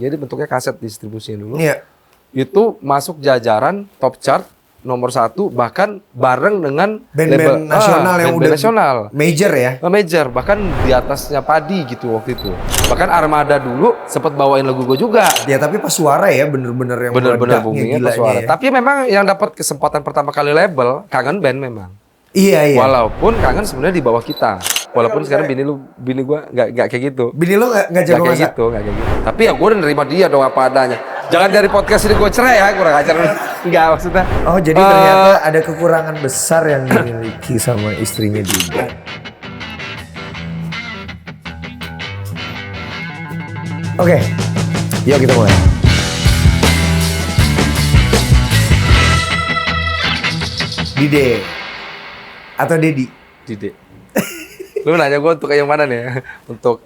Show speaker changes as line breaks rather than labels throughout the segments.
Jadi bentuknya kaset distribusinya dulu.
Iya.
Itu masuk jajaran top chart nomor 1 bahkan bareng dengan
Band-band nasional yang
band-band
udah
nasional.
major ya.
Major, bahkan di atasnya Padi gitu waktu itu. Bahkan Armada dulu sempat bawain lagu gue juga.
Ya tapi pas suara ya bener-bener yang
Bener-bener
meledaknya,
boomingnya pas
gilanya
suara.
ya.
Tapi memang yang dapat kesempatan pertama kali label Kangen Band memang.
Iya.
Walaupun Kangen sebenarnya di bawah kita. Walaupun sekarang bini gue nggak kayak gitu.
Bini lo nggak
Nggak
jago
kayak
masak?
gitu, nggak kayak gitu. Tapi ya gue udah nerima dia dong apa adanya. Jangan dari podcast ini gue cerai ya, kurang ajar. Enggak maksudnya.
Oh jadi ternyata ada kekurangan besar yang dimiliki sama istrinya juga. Oke, yuk kita mulai. Dide atau Dedi?
Dide. Lu nanya gue untuk yang mana nih? Untuk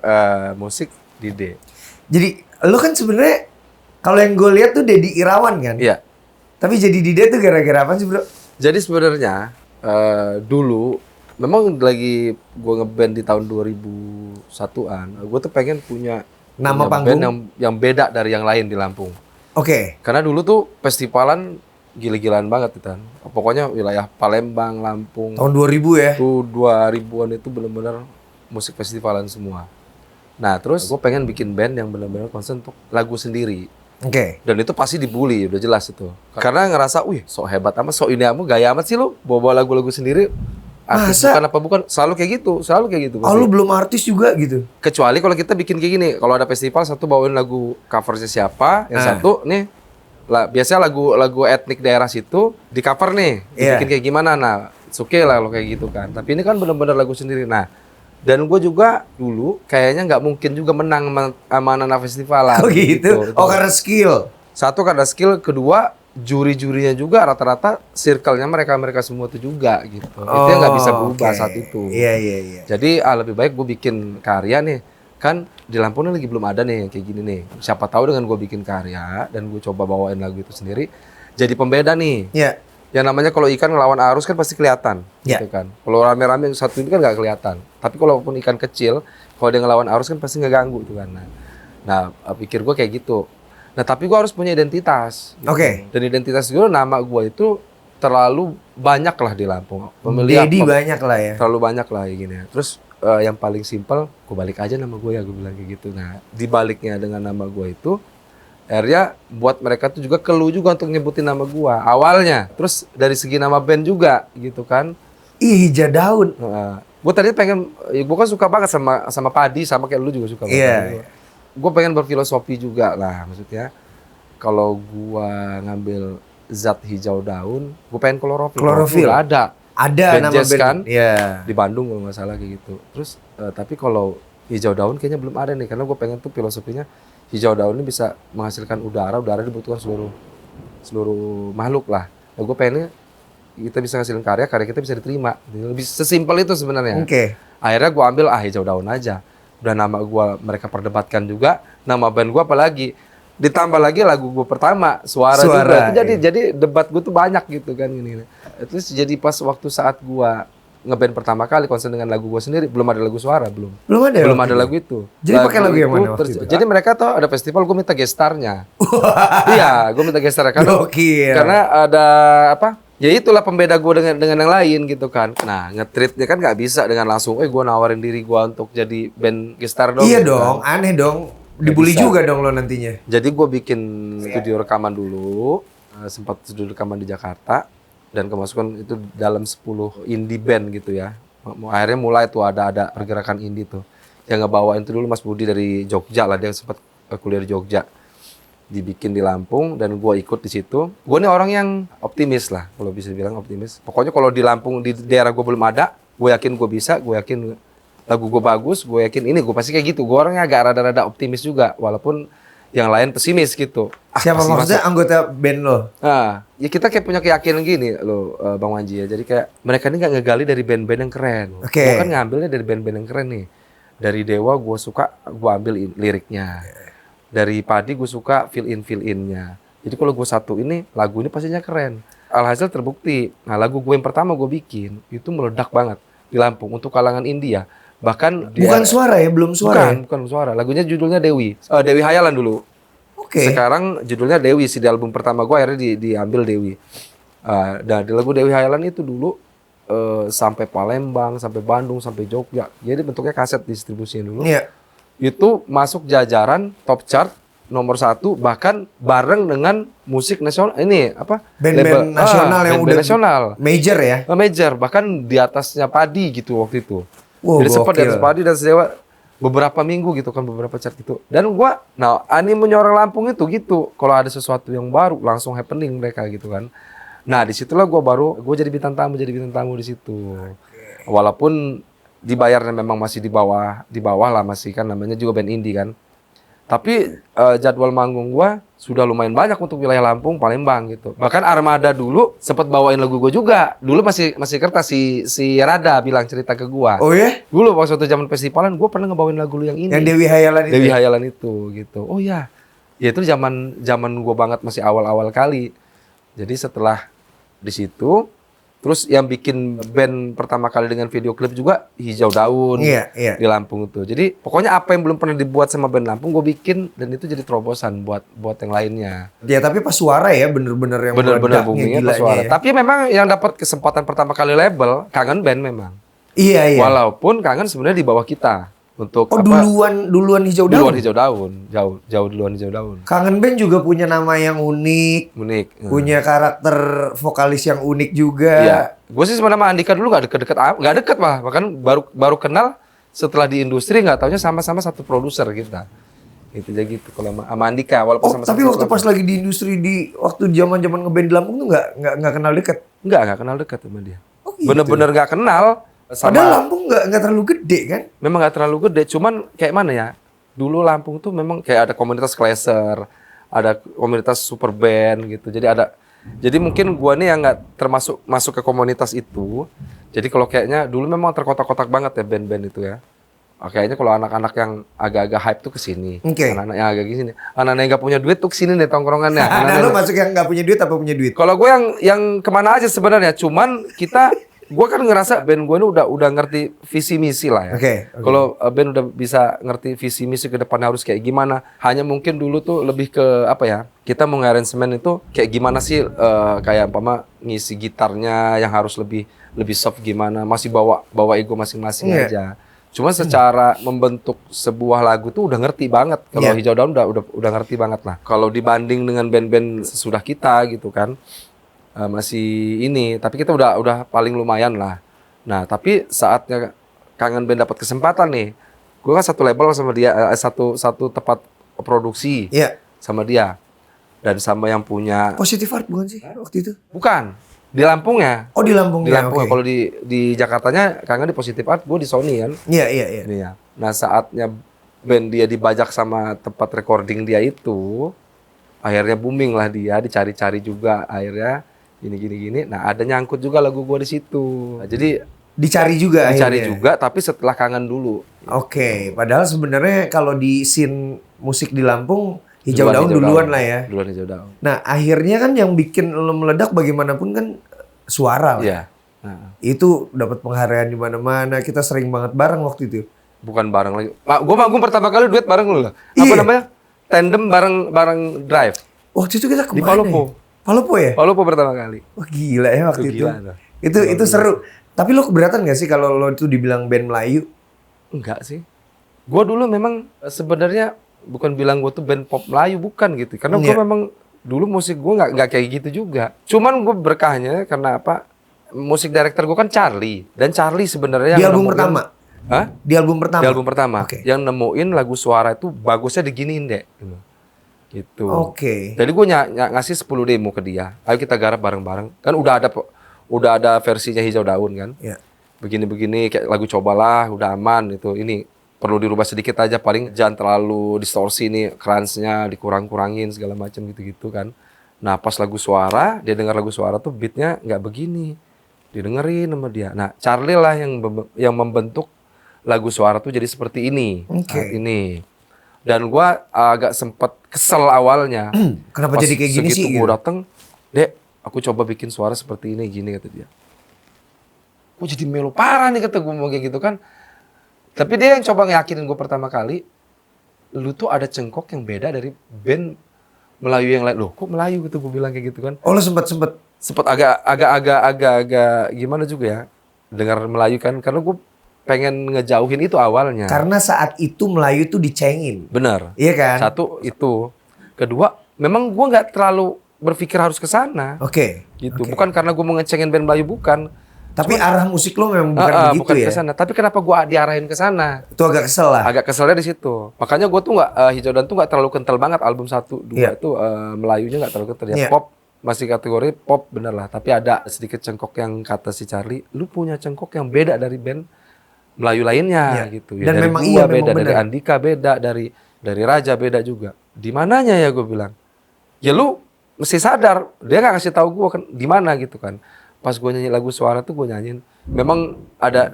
musik Dide.
Jadi lo kan sebenarnya kalau yang gue lihat tuh Dedi Irawan kan?
Iya.
Tapi jadi Dide tuh gara-gara apa sih bro?
Jadi sebenarnya dulu memang lagi gue ngeband di tahun 2001-an. Gue tuh pengen punya
Nama
punya
panggung?
band yang beda dari yang lain di Lampung.
Oke.
Karena dulu tuh festivalan gila-gilaan banget kan. Pokoknya wilayah Palembang, Lampung.
Tahun 2000 ya?
Itu 2000-an itu benar-benar musik festivalan semua. Nah, terus gue pengen bikin band yang benar-benar konsen untuk lagu sendiri.
Oke.
Dan itu pasti dibully, udah jelas itu. Karena ngerasa, wih, sok hebat amat, sok ini amat, gaya amat sih lu bawa lagu-lagu sendiri. Artis
Masa?
bukan apa bukan, selalu kayak gitu.
Oh lu belum artis juga gitu?
Kecuali kalau kita bikin kayak gini, kalau ada festival satu bawain lagu covernya siapa, yang satu nih biasanya lagu etnik daerah situ di cover nih, dibikin kayak gimana, nah oke lah lo kayak gitu kan. Tapi ini kan benar-benar lagu sendiri. Nah, dan gue juga dulu kayaknya nggak mungkin juga menang sama anak festivalan.
Oh gitu? Oh karena skill?
Satu karena skill, kedua juri-jurinya juga rata-rata circle-nya mereka semua itu juga gitu. Itu yang nggak bisa berubah saat itu.
Iya.
Jadi lebih baik gue bikin karya nih. Kan di Lampung lagi belum ada nih yang kayak gini nih. Siapa tahu dengan gue bikin karya dan gue coba bawain lagu itu sendiri, jadi pembeda nih.
Iya.
Yang namanya kalau ikan ngelawan arus kan pasti kelihatan, gitu kan. Kalau rame-rame satu ini kan nggak kelihatan. Tapi kalaupun ikan kecil, kalau dia ngelawan arus kan pasti ngeganggu tuh kan. Nah, pikir gue kayak gitu. Nah, tapi gue harus punya identitas. Gitu.
Oke.
Dan identitas gue, nama gue itu terlalu banyak lah di Lampung.
Dedi banyak lah ya.
Terlalu banyak lah kayak gini. Terus yang paling simpel, gue balik aja nama gue ya, gue bilang kayak gitu. Nah, dibaliknya dengan nama gue itu, akhirnya buat mereka tuh juga keluh juga untuk nyebutin nama gue awalnya. Terus dari segi nama band juga gitu kan.
Ih, hijau daun.
Gue tadi pengen, gue kan suka banget sama Padi, sama kayak lu juga suka banget.
Iya.
Gue pengen berfilosofi juga lah, maksudnya kalau gue ngambil zat hijau daun, gue pengen klorofil.
Klorofil
Ada
nama
jazz
band
kan?
Iya.
Di Bandung kalau nggak salah kayak gitu. Terus tapi kalau hijau daun kayaknya belum ada nih, karena gue pengen tuh filosofinya hijau daun ini bisa menghasilkan udara dibutuhkan seluruh makhluk lah. Nah, gue pengennya kita bisa ngasilin karya kita bisa diterima. Lebih sesimpel itu sebenarnya.
Oke.
Akhirnya gue ambil hijau daun aja. Udah nama gue mereka perdebatkan juga, nama band gue apalagi. Ditambah lagi lagu gue pertama, suara juga. Itu jadi debat gue tuh banyak gitu kan gini. Terus jadi pas waktu saat gue ngeband pertama kali konsen dengan lagu gue sendiri, belum ada lagu suara, belum ada lagu itu.
Jadi pakai lagu yang mana waktu itu?
Jadi mereka tuh ada festival, gue minta gestarnya. Iya, gue minta gestarnya karena ada apa? Ya itulah pembeda gue dengan yang lain gitu kan. Nah, nge-treatnya kan nggak bisa dengan langsung, gue nawarin diri gue untuk jadi band gestar dong.
Iya
gitu
dong,
kan.
aneh dong. Dibully juga dong lo nantinya.
Jadi gue bikin studio rekaman dulu, sempat studio rekaman di Jakarta, dan kemasukan itu dalam 10 indie band gitu ya. Akhirnya mulai tuh ada pergerakan indie tuh. Yang ngebawain itu dulu Mas Budi dari Jogja lah, dia sempat kuliah di Jogja. Dibikin di Lampung dan gue ikut di situ. Gue nih orang yang optimis lah, kalau bisa dibilang optimis. Pokoknya kalau di Lampung, di daerah gue belum ada, gue yakin gue bisa, gue yakin lagu gue bagus, gue yakin ini, gue pasti kayak gitu. Gue orangnya agak rada-rada optimis juga, walaupun yang lain pesimis gitu.
Siapa maksudnya anggota band lo?
Nah, ya kita kayak punya keyakinan gini loh, Bang Wanji ya. Jadi kayak mereka ini nggak ngegali dari band-band yang keren. Gue kan ngambilnya dari band-band yang keren nih. Dari Dewa gue suka, gue ambil liriknya. Dari Padi gue suka fill in-nya. Jadi kalau gue satu ini, lagu ini pastinya keren. Alhasil terbukti. Nah, lagu gue yang pertama gue bikin itu meledak banget di Lampung untuk kalangan India. Bahkan
bukan suara ya, belum suara.
Bukan suara. Lagunya judulnya Dewi. Dewi Hayalan dulu.
Oke.
Sekarang judulnya Dewi sih, di album pertama gue akhirnya diambil Dewi. Dan di lagu Dewi Hayalan itu dulu sampai Palembang, sampai Bandung, sampai Jogja. Jadi bentuknya kaset distribusinya dulu.
Iya.
Itu masuk jajaran top chart nomor 1, bahkan bareng dengan musik nasional ini apa?
Band-band nasional yang
band-band
udah
nasional.
major ya.
Major, bahkan di atasnya Padi gitu waktu itu.
Wow,
Jadi sempat di
gokil.
atas Padi dan Sedewa beberapa minggu gitu kan, beberapa chart gitu. Dan gua, animenya orang Lampung itu gitu. Kalau ada sesuatu yang baru langsung happening mereka gitu kan. Nah, disitulah gue jadi bintang tamu di situ. Walaupun dibayarnya memang masih di bawah lah, masih kan namanya juga band indie kan. Tapi jadwal manggung gua sudah lumayan banyak untuk wilayah Lampung, Palembang gitu. Bahkan Armada dulu sempat bawain lagu gua juga. Dulu masih kertas si Rada bilang cerita ke gua.
Oh ya?
Dulu waktu zaman festivalan gua pernah ngebawain lagu lu yang ini.
Yang Dewi Hayalan itu.
Dewi
ya?
Hayalan itu gitu. Oh ya. Ya itu zaman gua banget, masih awal-awal kali. Jadi setelah di situ, terus yang bikin band pertama kali dengan video klip juga Hijau Daun.
Iya, iya.
Di Lampung tuh. Jadi pokoknya apa yang belum pernah dibuat sama band Lampung gue bikin, dan itu jadi terobosan buat yang lainnya.
Ya tapi pas suara ya bener-bener yang
Bener-bener
meledaknya,
boomingnya pas
gilanya
suara.
ya.
Tapi memang yang dapat kesempatan pertama kali label Kangen Band memang.
Iya, iya.
Walaupun Kangen sebenarnya di bawah kita untuk
Oh, duluan Hijau Daun.
Duluan Hijau Daun, jauh duluan Hijau Daun.
Kangen Band juga punya nama yang unik,
Unik.
punya karakter vokalis yang unik juga.
Iya. Gue sih sebenarnya sama Andika dulu gak deket lah. Bahkan baru kenal setelah di industri, nggak taunya sama-sama satu produser kita. Itu aja gitu kalau sama Andika, walaupun
Oh,
sama
tapi waktu pas lagi di industri waktu zaman-zaman ngeband di Lampung tuh nggak kenal deket.
nggak kenal dekat sama dia.
Oh, gitu.
Bener-bener nggak kenal.
Padahal Lampung nggak terlalu gede kan?
Memang nggak terlalu gede, cuman kayak mana ya? Dulu Lampung tuh memang kayak ada komunitas Clasher, ada komunitas super band gitu. Jadi mungkin gua nih yang nggak termasuk masuk ke komunitas itu. Jadi kalau kayaknya dulu memang terkotak-kotak banget ya band-band itu ya. Kayaknya kalau anak-anak yang agak-agak hype tuh ke sini.
Oke.
Anak-anak yang agak gini. Anak-anak yang nggak punya duit tuh ke sini nih tongkrongannya.
Nah, lo masuk yang nggak punya duit apa punya duit?
Kalau gue yang kemana aja sebenarnya, cuman gue kan ngerasa band gue ini udah ngerti visi misi lah ya.
Oke.
Kalau band udah bisa ngerti visi misi ke depan harus kayak gimana. Hanya mungkin dulu tuh lebih ke apa ya? Kita mau nge-arrangement itu kayak gimana sih? Kayak umpama ngisi gitarnya yang harus lebih soft gimana? Masih bawa ego masing-masing
Iya.
aja. Cuma secara membentuk sebuah lagu tuh udah ngerti banget. Kalau
Iya.
Hijau Daun udah ngerti banget lah. Kalau dibanding dengan band-band sesudah kita gitu kan, masih ini. Tapi kita udah paling lumayan lah. Nah, tapi saatnya Kangen Band dapat kesempatan nih. Gue kan satu label sama dia, satu tempat produksi
Iya.
sama dia. Dan sama yang punya,
Positive Art bukan sih waktu itu?
bukan, di Lampungnya.
Oh, di Lampung
Di
ya.
Lampung.
Oke.
Kalau di Jakartanya Kangen di Positive Art, gue di Sony kan.
Iya, iya, iya.
Ini ya. Nah, saatnya band dia dibajak sama tempat recording dia itu, akhirnya booming lah dia, dicari-cari juga akhirnya gini. Nah, ada nyangkut juga lagu gua di situ. Nah, jadi
Dicari juga
dicari
akhirnya.
juga, tapi setelah Kangen dulu.
Oke, padahal sebenarnya kalau di scene musik di Lampung Hijau Daun duluan lah ya.
Duluan Hijau Daun.
Nah, akhirnya kan yang bikin lo meledak bagaimanapun kan suara lah.
Iya. Nah,
Itu dapat penghargaan di mana-mana. Kita sering banget bareng waktu itu.
bukan bareng lagi. Gua manggung pertama kali duet bareng lu lah. Apa
Iya.
namanya? Tandem bareng Drive.
Waktu itu kita
Di
kemana?
Palopo.
Ya? Palopo ya?
Palopo pertama kali.
Wah, gila ya waktu itu.
Gila tuh.
Itu seru. Tapi lo keberatan gak sih kalau lo itu dibilang band Melayu?
Enggak sih. Gua dulu memang sebenarnya bukan bilang gua tuh band pop Melayu, bukan gitu. Karena gua
Iya.
memang dulu musik gua nggak kayak gitu juga. Cuman gua berkahnya karena apa? Musik director gua kan Charlie, dan Charlie sebenarnya
Di
yang
album
nemuin-
pertama?
Hah?
Di album pertama?
Di album pertama.
Oke.
Yang nemuin lagu suara itu bagusnya diginiin deh. Gitu.
Oke.
Jadi gue ngasih 10 demo ke dia. Ayo kita garap bareng-bareng. Kan udah ada versinya Hijau Daun kan.
Ya.
Begini-begini kayak lagu cobalah, udah aman itu. Ini perlu dirubah sedikit aja, paling jangan terlalu distorsi nih, crunch-nya dikurang-kurangin segala macam gitu-gitu kan. Nah, pas lagu suara, dia dengar lagu suara tuh beatnya nggak begini. Didengerin sama dia. Nah, Charlie lah yang membentuk lagu suara tuh jadi seperti ini.
Oke.
Saat ini. Dan gua agak sempet kesel awalnya.
Kenapa jadi kayak gini sih?
Segitu gua dateng, Dek, aku coba bikin suara seperti ini, gini kata dia. Gua jadi melo parah nih kata gua mau kayak gitu kan. Tapi dia yang coba ngeyakinin gua pertama kali, lu tuh ada cengkok yang beda dari band Melayu yang lain. Loh, kok Melayu gitu gue bilang kayak gitu kan.
Oh, lo sempet
Sempet agak gimana juga ya dengar Melayu kan, karena gue pengen ngejauhin itu awalnya.
karena saat itu Melayu tuh dicengin.
Bener.
Iya kan?
Satu itu. Kedua, memang gue nggak terlalu berpikir harus ke sana.
Oke.
Gitu.
Oke.
Bukan karena gue mau ngecengin band Melayu, bukan.
Tapi arah musik lo memang bukan begitu
Bukan
ya?
ke sana. Tapi kenapa gue diarahin ke sana?
Itu agak kesel lah.
Agak keselnya di situ. Makanya gue tuh nggak Hijau Daun tuh nggak terlalu kental banget album 1, 2
Iya.
itu Melayunya nggak terlalu kental. Ya
Iya.
pop masih kategori pop bener lah. Tapi ada sedikit cengkok yang kata si Charlie, lu punya cengkok yang beda dari band Melayu lainnya
Iya.
gitu.
Dan
dari
memang
gua
iya,
beda,
memang
dari
bener.
Andika beda, dari Raja beda juga. Di mananya ya gue bilang? Ya lu mesti sadar, dia nggak kasih tahu gue kan di mana gitu kan. Pas gue nyanyi lagu Suara tuh gue nyanyiin, memang ada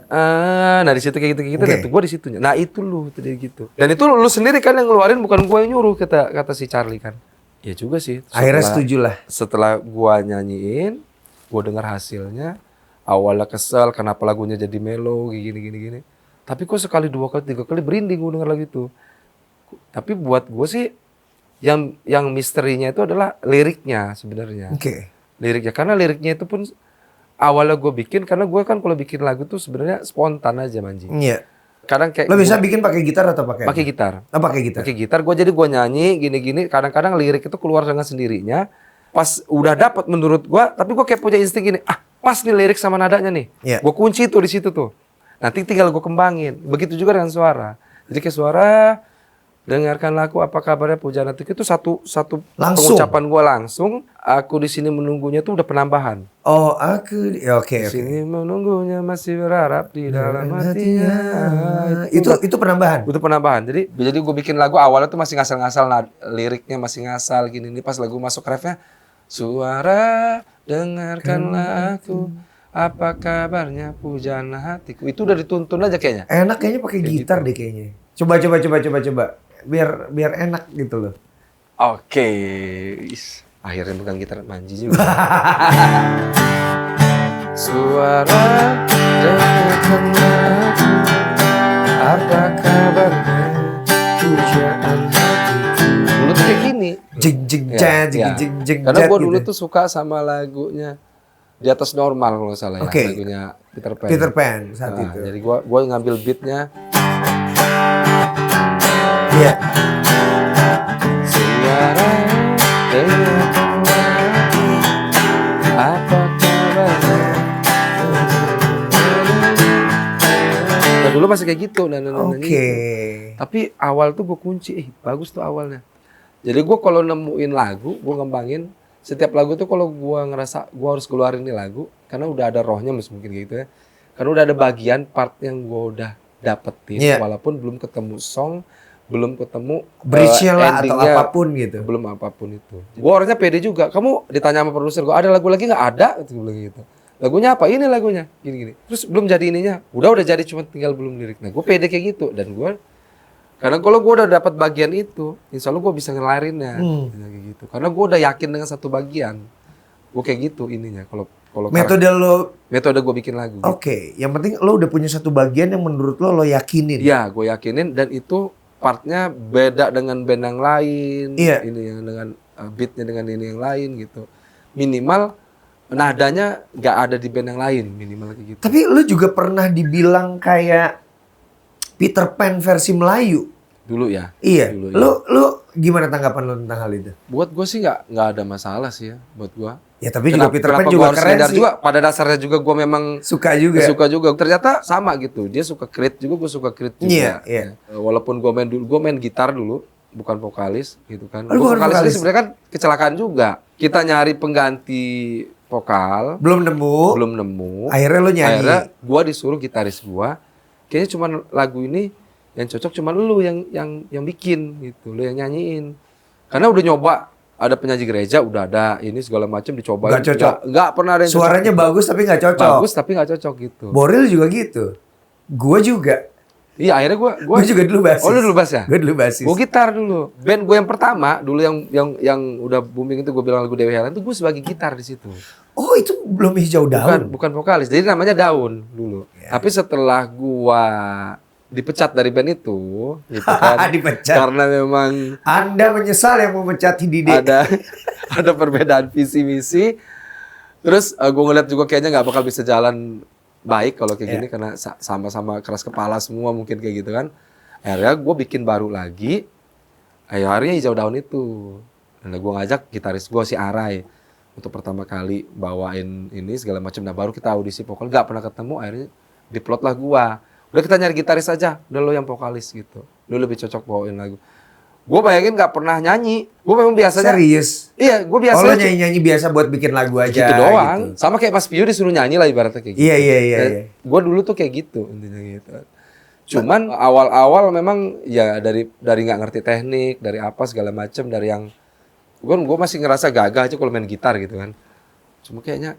nah di situ kayak gitu
Oke.
dan gue di situnya. Nah itu lu tuh dia gitu. Dan itu lu sendiri kan yang ngeluarin, bukan gue yang nyuruh, kata si Charlie kan. Ya juga sih.
Akhirnya setuju lah.
Setelah gue nyanyiin, gue dengar hasilnya, awalnya kesel kenapa lagunya jadi melo gini. Tapi kok sekali, 2 kali, 3 kali berinding gue denger lagu itu. Tapi buat gue sih yang misterinya itu adalah liriknya sebenarnya.
Oke.
Liriknya, karena liriknya itu pun awalnya gue bikin, karena gue kan kalau bikin lagu tuh sebenarnya spontan aja Manji.
Iya.
Kadang kayak
Lo bisa bikin pakai gitar atau pakai?
pakai gitar.
Oh, pakai gitar.
Pakai gitar, jadi gue nyanyi gini. Kadang-kadang lirik itu keluar dengan sendirinya. Pas udah dapat menurut gue, tapi gue kayak punya insting gini, pas nih lirik sama nadanya nih.
Iya.
Gue kunci tuh di situ tuh. Nanti tinggal gue kembangin. Begitu juga dengan suara. Jadi kayak suara, dengarkanlah aku apa kabarnya pujaan hatiku, itu satu
Langsung.
pengucapan gue langsung. Aku di sini menunggunya tuh udah penambahan.
Oh, aku ya, oke
Di
oke.
sini menunggunya masih berharap di dalam hatinya.
Itu penambahan.
Itu penambahan. Jadi gue bikin lagu awalnya tuh masih ngasal-ngasal, liriknya masih ngasal gini. Pas lagu masuk refnya, suara dengarkanlah aku, apa kabarnya pujaan hatiku. Itu udah dituntun aja kayaknya.
Enak kayaknya pakai gitar deh kayaknya. Coba. Biar enak gitu loh.
Oke. Akhirnya pegang gitar Manji juga. Suara dengarkanlah aku, apa kabarnya pujaan hatiku. Dulu tuh kayak gini.
Jeng jeng
Ya,
jeng
ya.
jeng jeng
Karena gue dulu
gitu.
tuh suka sama lagunya Di Atas Normal kalau nggak salah
Oke.
ya, lagunya Peter Pan.
Peter Pan saat
Nah,
itu.
jadi gue ngambil beatnya.
Iya.
Suara dengarkanlah aku, apa kabarnya. Nah, dulu masih kayak gitu.
Oke.
Tapi awal tuh gue kunci, bagus tuh awalnya. Jadi gue kalau nemuin lagu, gue ngembangin. Setiap lagu tuh kalau gue ngerasa gue harus keluarin nih lagu, karena udah ada rohnya mungkin gitu ya. Karena udah ada bagian part yang gue udah dapetin,
Iya.
walaupun belum ketemu song, belum ketemu
Bridge-nya lah atau
endingnya,
apapun gitu.
belum apapun itu. Gue orangnya pede juga. Kamu ditanya sama produser gue, ada lagu lagi nggak? Ada, gue bilang gitu. Lagunya apa? Ini lagunya, gini. Terus belum jadi ininya, udah jadi, cuma tinggal belum lirik. Nah, gue pede kayak gitu, dan gue karena kalau gue udah dapat bagian itu, insya Allah gue bisa ngelarinnya, kayak gitu. Karena gue udah yakin dengan satu bagian, gue kayak gitu ininya. Kalau metode gue bikin lagu.
Oke, yang penting lo udah punya satu bagian yang menurut lo yakinin.
Iya, gue yakinin, dan itu partnya beda dengan band yang lain.
Iya.
Ini yang dengan beatnya dengan ini yang lain gitu. Minimal nadanya nggak ada di band yang lain, minimal kayak gitu.
Tapi lo juga pernah dibilang kayak Peter Pan versi Melayu.
Dulu ya.
Iya.
Dulu, ya.
Lo gimana tanggapan lo tentang hal itu?
Buat gue sih nggak ada masalah sih ya, buat gue.
Ya tapi juga Peter Pan
Kenapa
juga
gua harus
keren
ngedar
sih.
juga? Pada dasarnya juga gue memang
Suka juga.
Ternyata sama gitu. Dia suka crit juga, gue suka crit juga.
Iya.
Walaupun gue main gitar dulu, bukan vokalis gitu kan.
Oh,
Gua
bukan
vokalis ini
vokalis.
sebenarnya kan kecelakaan juga. Kita nyari pengganti vokal,
Belum nemu.
belum nemu.
Akhirnya lo nyanyi.
Akhirnya gue disuruh gitaris gue, kayaknya cuma lagu ini yang cocok cuma lu yang bikin gitu, lu yang nyanyiin. Karena udah nyoba, ada penyanyi gereja, udah ada ini segala macam dicoba.
Nggak cocok.
Nggak pernah ada yang
Suaranya
cocok.
bagus tapi nggak cocok.
Bagus tapi nggak cocok gitu.
Boril juga gitu. Gue juga.
Iya, akhirnya
Gue juga dulu basis.
Oh, lu dulu bass ya?
Gue dulu basis.
Gue gitar dulu. Band gue yang pertama dulu yang udah booming itu, gue bilang lagu Dewi Helen itu gue sebagai gitar di situ.
Oh itu belum hijau daun.
Bukan vokalis. Jadi namanya Daun dulu.
Ya.
Tapi setelah gua dipecat dari band itu, gitu kan.
Dipecat.
Karena memang
Anda menyesal yang memecat Hidide.
ada perbedaan visi misi. Terus gue ngeliat juga kayaknya nggak bakal bisa jalan baik kalau kayak gini karena sama-sama keras kepala semua mungkin kayak gitu kan. Akhirnya gue bikin baru lagi. Akhirnya Hijau Daun itu. Nah, gue ngajak gitaris gue si Arai untuk pertama kali bawain ini segala macam. Nah baru kita audisi vokal, nggak pernah ketemu. Akhirnya diplot lah gue. Udah kita nyari gitaris aja, udah lo yang vokalis gitu. Lo lebih cocok bawain lagu. Gue bayangin nggak pernah nyanyi. Gue memang biasanya.
Serius?
Iya, gue biasanya.
Oh, lo nyanyi-nyanyi biasa buat bikin lagu aja.
Gitu doang.
Gitu.
Sama kayak Mas Pio disuruh nyanyi lah ibaratnya kayak gitu.
Iya.
Gue dulu tuh kayak gitu intinya gitu. Cuman awal-awal memang ya dari nggak ngerti teknik, dari apa segala macem, dari yang gue masih ngerasa gagah aja kalau main gitar gitu kan. Cuma kayaknya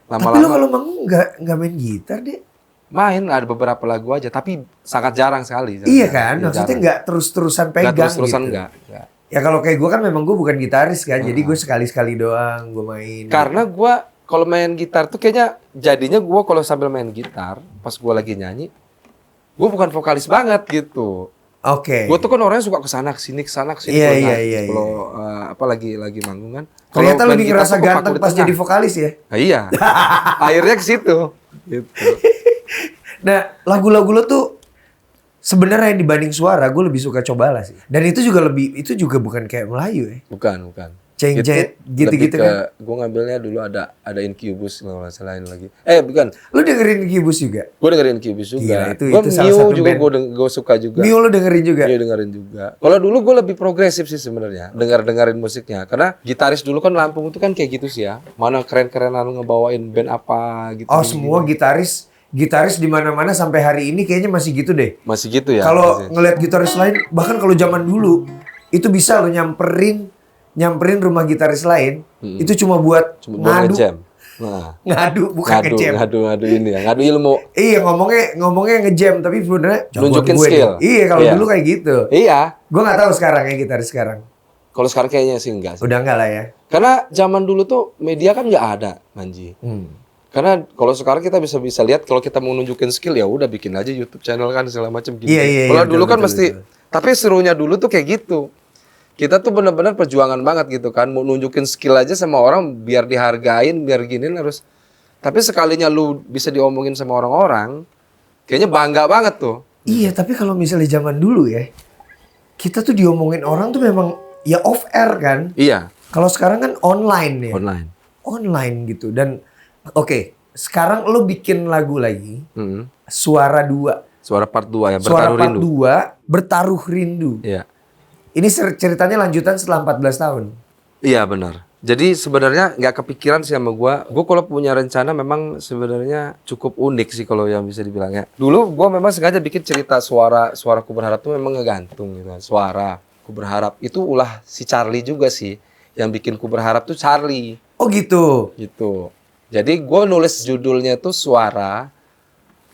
Tapi
lama-lama
lo kalau manggung nggak main gitar deh.
main ada beberapa lagu aja, tapi sangat jarang sekali.
Iya kan,
Iya,
maksudnya
jarang.
nggak terus-terusan pegang
Nggak terus-terusan
gitu.
nggak.
Ya kalau kayak gue kan memang gue bukan gitaris kan, jadi gue sekali-sekali doang gue main.
Karena gue kalau main gitar tuh kayaknya jadinya gue kalau sambil main gitar pas gue lagi nyanyi, gue bukan vokalis banget gitu.
Oke.
Gue tuh kan orangnya suka kesana kesini
Iya.
kalau apa lagi manggung kan.
Ternyata
Kalau main
lebih
gitar
ngerasa
tuh gua paku
ganteng
di
pas
tengah.
jadi vokalis ya.
Nah, iya. Akhirnya ke situ. Gitu.
Nah, lagu-lagu lo tuh sebenarnya dibanding suara gue lebih suka Cobalah sih. Dan itu juga bukan kayak Melayu ya.
Bukan.
Ceng jet gitu-gitu kan.
Gue ngambilnya dulu ada Incubus kalau nggak salah lagi. Bukan.
Lo dengerin Incubus juga?
Gue dengerin Incubus juga.
Gila, itu
Gue
salah
Mew
satu
juga
band.
gue suka juga.
Mew lo dengerin juga?
Iya dengerin juga. Kalau dulu gue lebih progresif sih sebenarnya, dengerin musiknya. Karena gitaris dulu kan Lampung itu kan kayak gitu sih ya. Mana keren-kerenan ngebawain band apa gitu.
Oh, semua gitaris di mana-mana sampai hari ini kayaknya masih gitu deh.
Masih gitu ya.
Kalau
masih.
ngelihat gitaris lain, bahkan kalau zaman dulu itu bisa lo nyamperin rumah gitaris lain, itu cuma buat ngadu.
ngejam. Nah,
Ngadu bukan ngejam.
ngadu ini ya, ngadu ilmu.
Iya, ngomongnya ngejam tapi sebenarnya
Nunjukin
jagoan gue
skill.
nih. Iya, kalau
Iya.
dulu kayak gitu.
Iya.
Gue nggak tahu sekarang ya gitaris sekarang.
Kalau sekarang kayaknya sih enggak sih.
Udah enggak lah ya.
Karena zaman dulu tuh media kan nggak ada, Manji. Karena kalau sekarang kita bisa lihat kalau kita mau nunjukin skill ya udah bikin aja YouTube channel kan segala macam gitu.
Iya,
Kalau dulu kan
betul,
mesti, tapi serunya dulu tuh kayak gitu. Kita tuh benar-benar perjuangan banget gitu kan, mau nunjukin skill aja sama orang biar dihargain, biar giniin harus. Tapi sekalinya lu bisa diomongin sama orang-orang, kayaknya bangga banget tuh.
Iya, tapi kalau misalnya zaman dulu ya, kita tuh diomongin orang tuh memang ya off air kan.
Iya.
Kalau sekarang kan online ya.
Online.
Gitu. Dan oke, sekarang lo bikin lagu lagi, Suara 2.
Suara part 2 ya,
Suara
Bertaruh
part
Rindu.
2, Bertaruh Rindu.
Iya.
Ini ceritanya lanjutan setelah 14 tahun.
Iya benar. Jadi sebenarnya nggak kepikiran sih sama gua. Gua kalau punya rencana memang sebenarnya cukup unik sih kalau yang bisa dibilangnya. Dulu gua memang sengaja bikin cerita suaraku berharap tuh memang ngegantung gitu kan. Suaraku berharap itu ulah si Charlie juga sih. Yang bikin ku berharap tuh Charlie.
Oh gitu.
Gitu. Jadi gue nulis judulnya tuh Suara.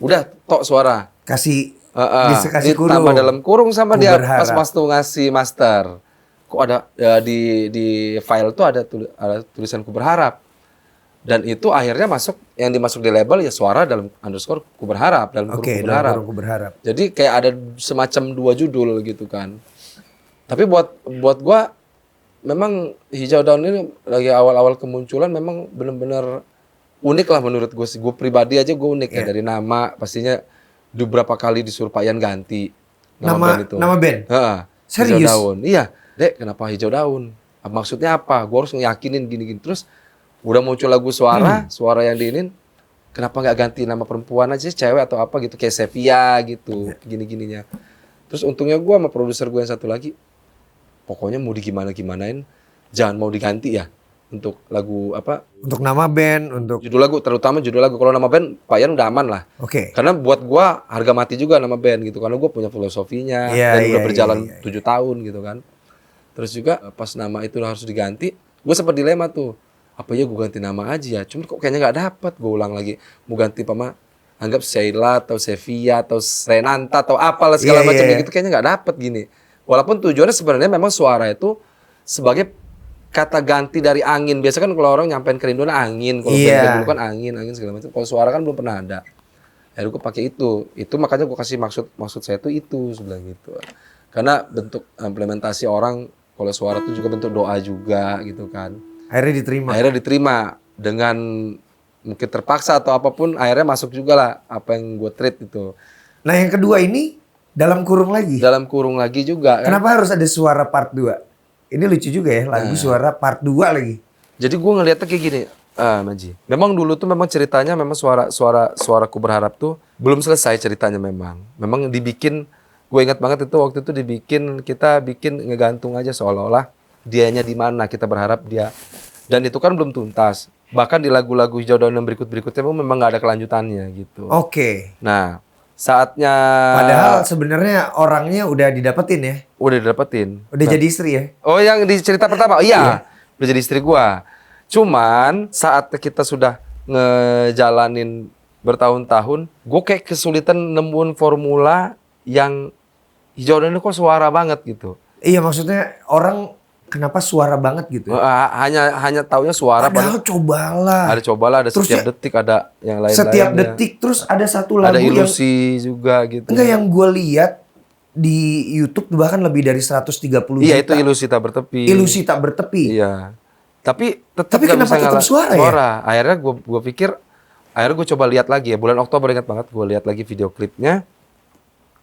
Udah tok Suara.
Kasih
Ditambah
kurung.
dalam kurung sama
Ku
dia
berharap.
pas tuh ngasih master. Kok ada di file tuh ada tulisan ku berharap. Dan itu akhirnya yang dimasuk di label ya Suara dalam underscore ku berharap dalam kurung
Oke,
ku
dalam
berharap.
kurung Ku Berharap.
Jadi kayak ada semacam 2 judul gitu kan. Tapi buat gua memang Hijau Daun ini lagi awal-awal kemunculan memang benar-benar unik lah menurut gue sih. Gue pribadi aja gue unik ya dari nama pastinya beberapa kali disuruh Pak Ian ganti nama band itu.
Nama band?
Heeh.
Serius?
Hijau Daun. Iya, Dek, kenapa Hijau Daun? Maksudnya apa? Gue harus ngeyakinin gini-gini. Terus udah muncul lagu suara yang diinin. Kenapa nggak ganti nama perempuan aja, cewek atau apa gitu kayak Sevia gitu, gini-gininya. Terus untungnya gue sama produser gue yang satu lagi, pokoknya mau digimana-gimanain, jangan mau diganti ya untuk lagu apa?
Untuk nama band, untuk
Judul lagu, terutama judul lagu. Kalau nama band, Pak Ian udah aman lah.
Oke.
Karena buat gua harga mati juga nama band gitu. Karena gua punya filosofinya dan udah berjalan 7 tahun gitu kan. Terus juga pas nama itu harus diganti, gua sempat dilema tuh. Apa ya gua ganti nama aja ya? Cuma kok kayaknya nggak dapet. Gua ulang lagi, mau ganti anggap Sheila atau Sevia atau Renanta atau apalah segala macam gitu kayaknya nggak dapet gini. Walaupun tujuannya sebenarnya memang Suara itu sebagai kata ganti dari angin. Biasa kan kalau orang nyampein kerinduan angin, kalau band dulu kan angin segala macam. Kalau Suara kan belum pernah ada. Akhirnya gue pakai itu makanya gue kasih maksud saya tuh itu sebenarnya gitu. Karena bentuk implementasi orang kalau suara tuh juga bentuk doa juga gitu kan. Akhirnya diterima dengan mungkin terpaksa atau apapun, akhirnya masuk juga lah apa yang gue treat itu.
Nah yang kedua ini dalam kurung lagi.
Dalam kurung lagi juga kan.
Kenapa harus ada suara part 2? Ini lucu juga ya, lagu suara part 2 lagi.
Jadi gue ngeliatnya kayak gini, Manji. Memang dulu tuh memang ceritanya memang suaraku berharap tuh belum selesai ceritanya memang. Memang dibikin, gue ingat banget itu waktu itu kita bikin ngegantung aja seolah-olah dianya di mana, kita berharap dia. Dan itu kan belum tuntas. Bahkan di lagu-lagu Hijau Daun yang berikutnya memang nggak ada kelanjutannya gitu.
Oke.
Nah, saatnya.
Padahal sebenarnya orangnya udah didapetin ya.
Udah didapetin.
Udah jadi istri ya.
Oh, yang di cerita pertama? Iya. Udah jadi istri gua. Cuman saat kita sudah ngejalanin bertahun-tahun, gue kayak kesulitan nemuin formula yang Hijau Daun ini kok suara banget gitu.
Iya, maksudnya orang kenapa suara banget gitu ya?
Hanya taunya suara.
Padahal cobalah.
Ada
Terus
setiap detik ada yang lain-lainnya.
Setiap detik terus ada satu lagu
ada ilusi juga gitu.
Enggak, yang gue lihat di YouTube bahkan lebih dari 130 juta.
Iya, itu ilusi tak bertepi.
Ilusi tak bertepi.
Iya. Tapi gak
kenapa
bisa
tetap suara ya?
Akhirnya gue pikir, akhirnya gue coba lihat lagi ya. Bulan Oktober ingat banget, gue lihat lagi video klipnya.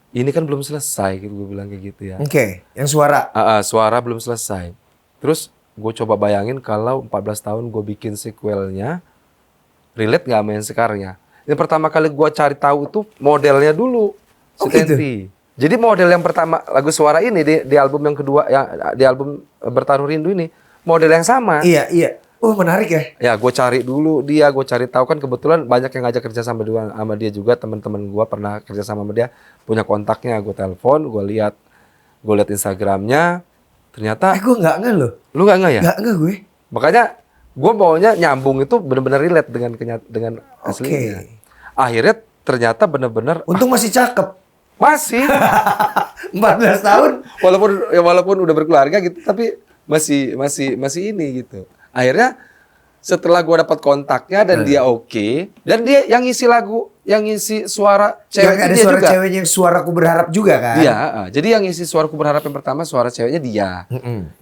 Ini kan belum selesai, gitu, gue bilang kayak gitu ya.
Oke, yang suara.
Suara belum selesai. Terus gue coba bayangin kalau 14 tahun gue bikin sequelnya, relate gak sama yang sekarangnya. Yang pertama kali gue cari tahu itu modelnya dulu.
Gitu?
Jadi model yang pertama, lagu suara ini di album yang kedua, di album Bertaruh Rindu ini, model yang sama.
Iya. Oh, menarik ya.
Ya, gue cari dulu dia, gue cari tahu kan kebetulan banyak yang ngajak kerja sama dia juga, teman-teman gue pernah kerja sama dia, punya kontaknya, gue telepon, gue lihat Instagramnya, ternyata.
Gue nggak nge loh.
Lu nggak nge ya?
Nggak nge gue.
Makanya gue maunya nyambung itu benar-benar relate dengan aslinya. Akhirnya ternyata benar-benar.
Untung masih cakep.
Masih.
14 tahun.
Walaupun udah berkeluarga gitu, tapi masih ini gitu. Akhirnya setelah gue dapat kontaknya dan dia oke, dan dia yang ngisi lagu, yang ngisi suara ceweknya
ada
dia
suara
juga.
Ceweknya yang suaraku berharap juga kan?
Iya, jadi yang ngisi suaraku berharap yang pertama suara ceweknya dia.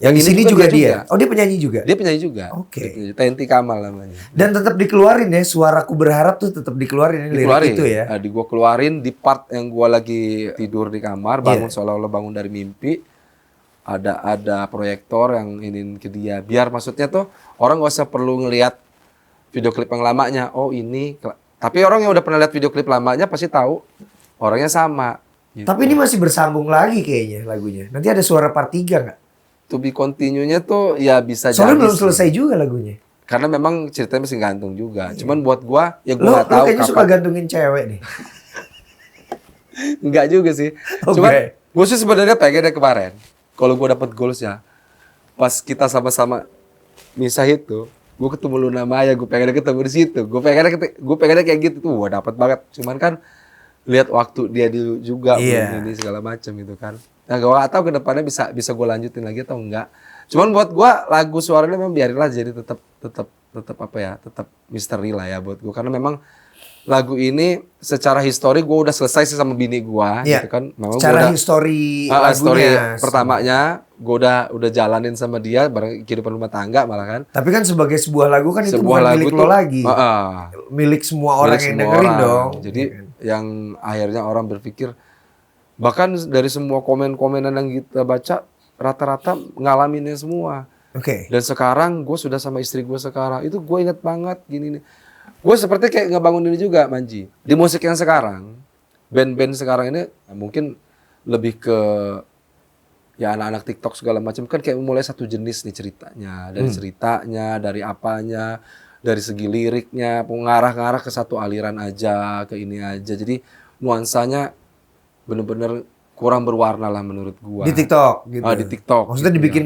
Yang di sini juga dia. Oh, dia penyanyi juga.
Dia penyanyi juga.
Oke.
Tenti Kamal namanya.
Dan tetap dikeluarin ya, suaraku berharap tuh tetap dikeluarin lirik itu ya.
Di gua keluarin di part yang gua lagi tidur di kamar, bangun seolah-olah bangun dari mimpi. Ada proyektor yang iniin ke dia. Biar maksudnya tuh orang gak usah perlu ngelihat video klip yang lamanya. Oh ini. Tapi orang yang udah pernah lihat video klip lamanya pasti tahu orangnya sama. Gitu.
Tapi ini masih bersambung lagi kayaknya lagunya. Nanti ada suara part 3 nggak?
To be continue-nya tuh ya bisa jadi.
Soalnya belum selesai juga lagunya.
Karena memang ceritanya masih gantung juga. Cuman buat gua, ya gua nggak tahu.
Lo kayaknya suka gantungin cewek nih.
Enggak juga sih. Cuman gua sih sebenarnya pengen kemarin. Kalau gue dapet goals ya, pas kita sama-sama misah itu, gue ketemu Luna Maya, gue pengennya ketemu di situ, gue pengennya kayak gitu tuh, gue dapet banget. Cuman kan lihat waktu dia juga ini segala macam gitu kan. Nah, gue gak tahu kedepannya bisa gue lanjutin lagi atau enggak. Cuman buat gue lagu suaranya memang biarinlah jadi tetap apa ya, tetap misteri lah ya buat gue, karena memang lagu ini secara histori gue udah selesai sih sama bini gue, gitu kan. Memang
secara histori
lagunya pertamanya gue udah jalanin sama dia bareng kehidupan rumah tangga malah kan.
Tapi kan sebagai sebuah lagu kan itu
sebuah
bukan
lagu
milik lo lagi, milik semua orang yang dengerin dong.
Jadi yang akhirnya orang berpikir, bahkan dari semua komen-komenan yang kita baca rata-rata ngalaminnya semua. Dan sekarang gue sudah sama istri gue sekarang, itu gue inget banget gini nih. Gue seperti kayak ngebangun ini juga, Manji. Di musik yang sekarang, band-band sekarang ini mungkin lebih ke ya anak-anak TikTok segala macam kan kayak mulai satu jenis nih ceritanya, dari apanya, dari segi liriknya, ngarah-ngarah ke satu aliran aja, ke ini aja. Jadi nuansanya bener-bener kurang berwarna lah menurut gua.
Di TikTok gitu.
Di TikTok.
Maksudnya
gitu,
dibikin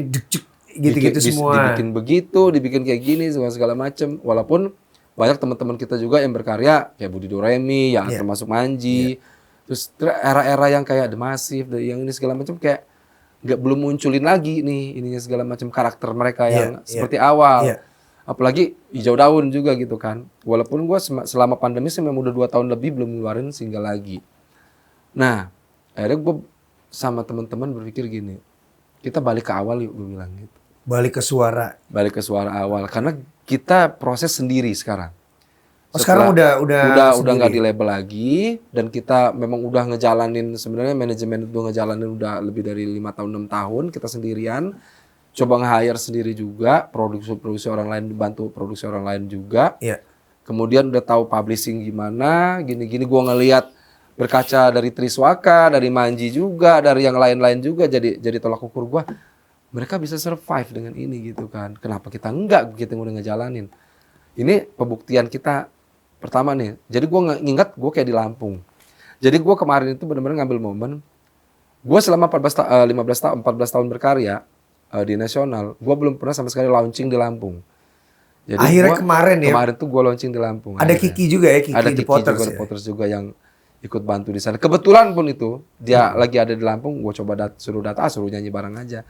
gitu-gitu semua.
Dibikin begitu, dibikin kayak gini segala macam. Walaupun banyak teman-teman kita juga yang berkarya kayak Budi Doremi, yang termasuk Manji. Terus era-era yang kayak The Massive, yang ini segala macam kayak belum munculin lagi nih ininya segala macam karakter mereka yang seperti awal. apalagi hijau daun juga gitu kan. Walaupun gue selama pandemi sih memang udah 2 tahun lebih belum ngeluarin single lagi. Nah, akhirnya gue sama teman-teman berpikir gini, kita balik ke awal yuk, gue bilang gitu.
Balik ke suara.
Balik ke suara awal, karena kita proses sendiri sekarang.
Sekarang udah
nggak di label lagi, dan kita memang udah ngejalanin, sebenarnya manajemen itu ngejalanin udah lebih dari 5 tahun 6 tahun kita sendirian. Coba nge-hire sendiri juga, produksi orang lain, dibantu produksi orang lain juga.
Iya.
Kemudian udah tahu publishing gimana, gini-gini gue ngelihat berkaca dari Triswaka, dari Manji juga, dari yang lain-lain juga, jadi tolak ukur gue. Mereka bisa survive dengan ini gitu kan. Kenapa kita enggak, kita udah ngejalanin. Ini pembuktian kita pertama nih. Jadi gue ngingat gue kayak di Lampung. Jadi gue kemarin itu benar-benar ngambil momen. Gue selama 14 tahun berkarya di nasional, gue belum pernah sama sekali launching di Lampung. Jadi
akhirnya kemarin
tuh gue launching di Lampung.
Ada
akhirnya.
Kiki juga ya, Kiki
ada
di
Kiki
Potters
juga,
ya?
Potters juga yang ikut bantu di sana. Kebetulan pun itu dia lagi ada di Lampung, gue coba suruh nyanyi bareng aja.